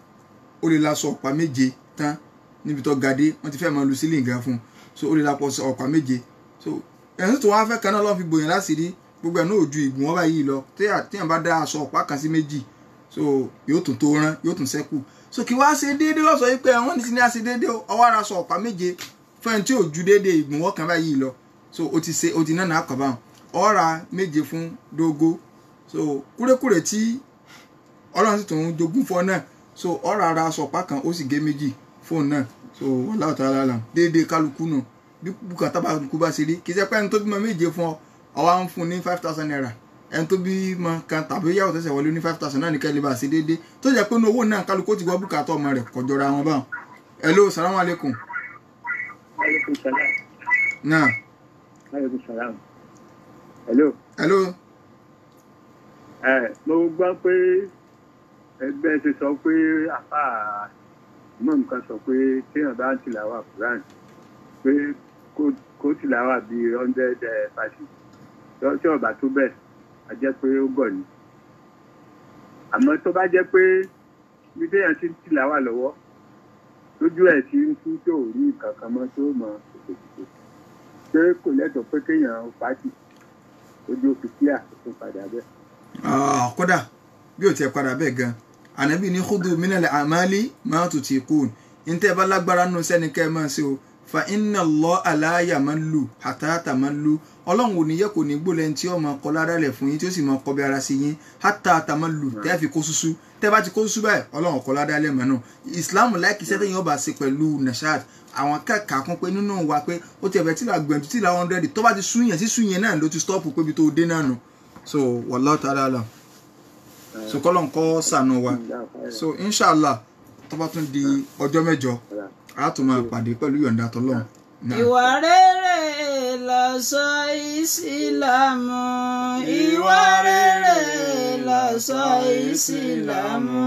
ó lè láṣọ ọ̀pá méje tán níbi tó ga dé wọ́n ti fẹ́ máa lu sílẹ̀ gan fún so ó lè láṣọ ọ̀pá méje so ẹni tó wá fẹ́ kan náà lọ́ọ́ fi gbòyàn láti rí gbogbo ẹ̀ náà ò ju ìgùn wọn báyìí lọ téèyàn bá dá aṣọ ọ̀pá kan sí méjì so yóò tún tó rán yóò tún ṣẹ́kù so kí wá ṣe déédéé lọ́sọ̀ yìí pé àwọn ní ti ní àṣe déédéé ọwọ́ ara aṣọ ọ̀pá méje fún ẹni tí ò ju déédéé ìgùn wọn kan báyìí lọ so ó ti náà náà kọ̀ báwọn ọ̀ra méje fún dógó so kúrékúrè tí Ọlọ́run sì tún jogún fọ́ náà so ọ̀rọ̀ ara aṣọ ọ̀pá kan ó sì gé méjì fóònù náà so wallahu ta'ala alam déédéé kálukú nù bí bùkátà kálukú bá ṣe rí kì í ṣe pé ẹni tó bímọ méje fún ọ ọwọ́ ń fún ní 5,000 naira ẹni tó bímọ kan tàbí yàwó tẹ̀sẹ̀ wọlé ní 5,000 náà nìkan lè bá ṣe déédéé tó jẹ́ pé ní owó náà kálukú ti gbọ́ bùkátà ọmọ rẹ̀ kò jọra wọn báwọn. Hello, salamu alaikum. Alaikum salam. Náà. Alaikum salam. Hello. Hello. Mo gbọ́ pé ẹgbẹ́ ṣe sọ pé àpá ìmọ̀ nǹkan sọ pé téèyàn bá ń tìlàwà Quran pé kó tìlàwà bíi 100 pàṣẹ tí ọba tó bẹ́ẹ̀ a jẹ́ pé ó gọ̀ ni àmọ́ tó bá jẹ́ pé bí téèyàn ti ń tìlàwà lọ́wọ́ lójú ẹ̀ tí ń kú tó rí nǹkan kan mọ́ tó mọ̀ òkòtò tí pé kò lẹ́tọ̀ọ́ pé kéèyàn pàtì ojú òfìsí àtúntò padà bẹ́ẹ̀. kódà bí o tiẹ̀ padà bẹ́ẹ̀ gan ànábì ní khudu minal a'mali ma tutiqun ntẹ́ bá lágbára nù sẹ́ni kẹ́ ẹ máa ṣe o fa inna Allaha la yamallu hatta tamallu ọlọ́run ò ní yẹ kò ní gbólẹ̀ tí ọmọ ọkọ ládàlẹ̀ fún yín tí ó sì mọ ọkọ bí ara sí yín hatta tamallu tẹ́ fi kó súsú tẹ́ bá ti kó súsú báyìí ọlọ́run ọkọ ládàlẹ̀ mọ́ náà Islam láìkí sẹ́tẹ̀ yín ọba ṣe pẹ̀lú nashat àwọn kẹ́kà kún pé nínú wa pé ó ti ẹ̀bẹ̀ tí la gbẹ̀ntú tí la 100 tó bá ti súnyàn sí súnyàn náà ló ti stọ́ọ̀pù pé ibi tó dé náà nù so wallahu ta'ala alam so kọ́lọ́n kọ́ sànù wa so inshallah tó bá tún di ọjọ́ mẹ́jọ a tún máa pàdé pẹ̀lú yọ̀ǹda tọ́lọ́run. ìwà rere lọ̀ṣọ́ ìsìlámù ìwà rere lọ̀ṣọ́ ìsìlámù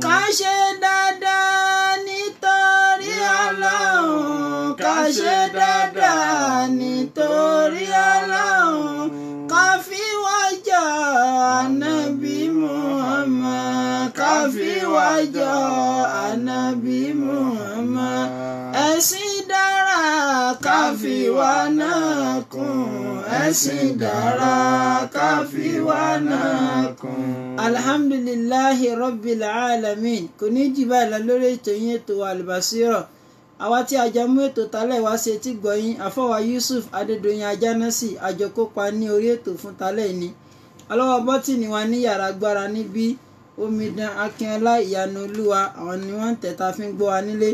ká ṣe dáadáa nítorí Ọlọ́run ká ṣe dáadáa nítorí Ọlọ́run ká fi wájọ ànábì Muhammad ká fi wájọ ànábì Muhammad ẹ̀sìn dára ká fi wá náà kún ẹ̀sìn dára ká fi wá náà kún. alhamdulillahi rabbil alamin kò ní jù báyìí lọ lórí ètò yín ètò Al-Basira àwa tí a jọ mú ètò tálẹ̀ wá sí etí gbọ̀yìn àfọwà Yusuf Adédoyin Ajánásì àjọkópa ní orí ètò fún tálẹ̀ ni ọlọ́wọ́ bọ́tìnì wa ní yàrá agbára níbí Omidan Akínọlá Ìyanu Olúwa àwọn ni wọ́n ń tẹ̀ta fi ń gbọ́ wa nílé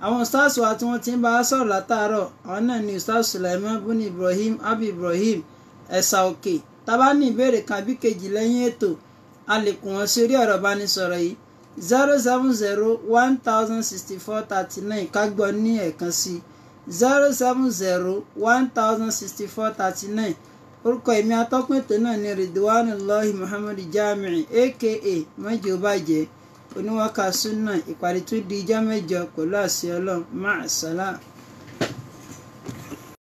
àwọn stars wa tí wọ́n ti ń bá a sọ̀rọ̀ látàárọ̀ àwọn náà ni Ustaz Sulaiman buni Ibrahim Abi Ibrahim ẹ̀sà òkè tábà ní ìbéèrè kan bí kejì lẹ́yìn ètò a lè kún wọn sí orí ọ̀rọ̀ ìbánisọ̀rọ̀ yìí 070-1064-39 ká gbọ́ ní ẹ̀kan sí 070-1064-39 orúkọ èmi atọ́kùn ètò náà ni Ridwanullahi Muhammad Jamiu aka mọ́jọ́ bàjẹ́ oníwàkà súnà ìpàdé tó di ijọ́ mẹ́jọ pẹ̀lú àṣẹ Ọlọ́run máa sálà.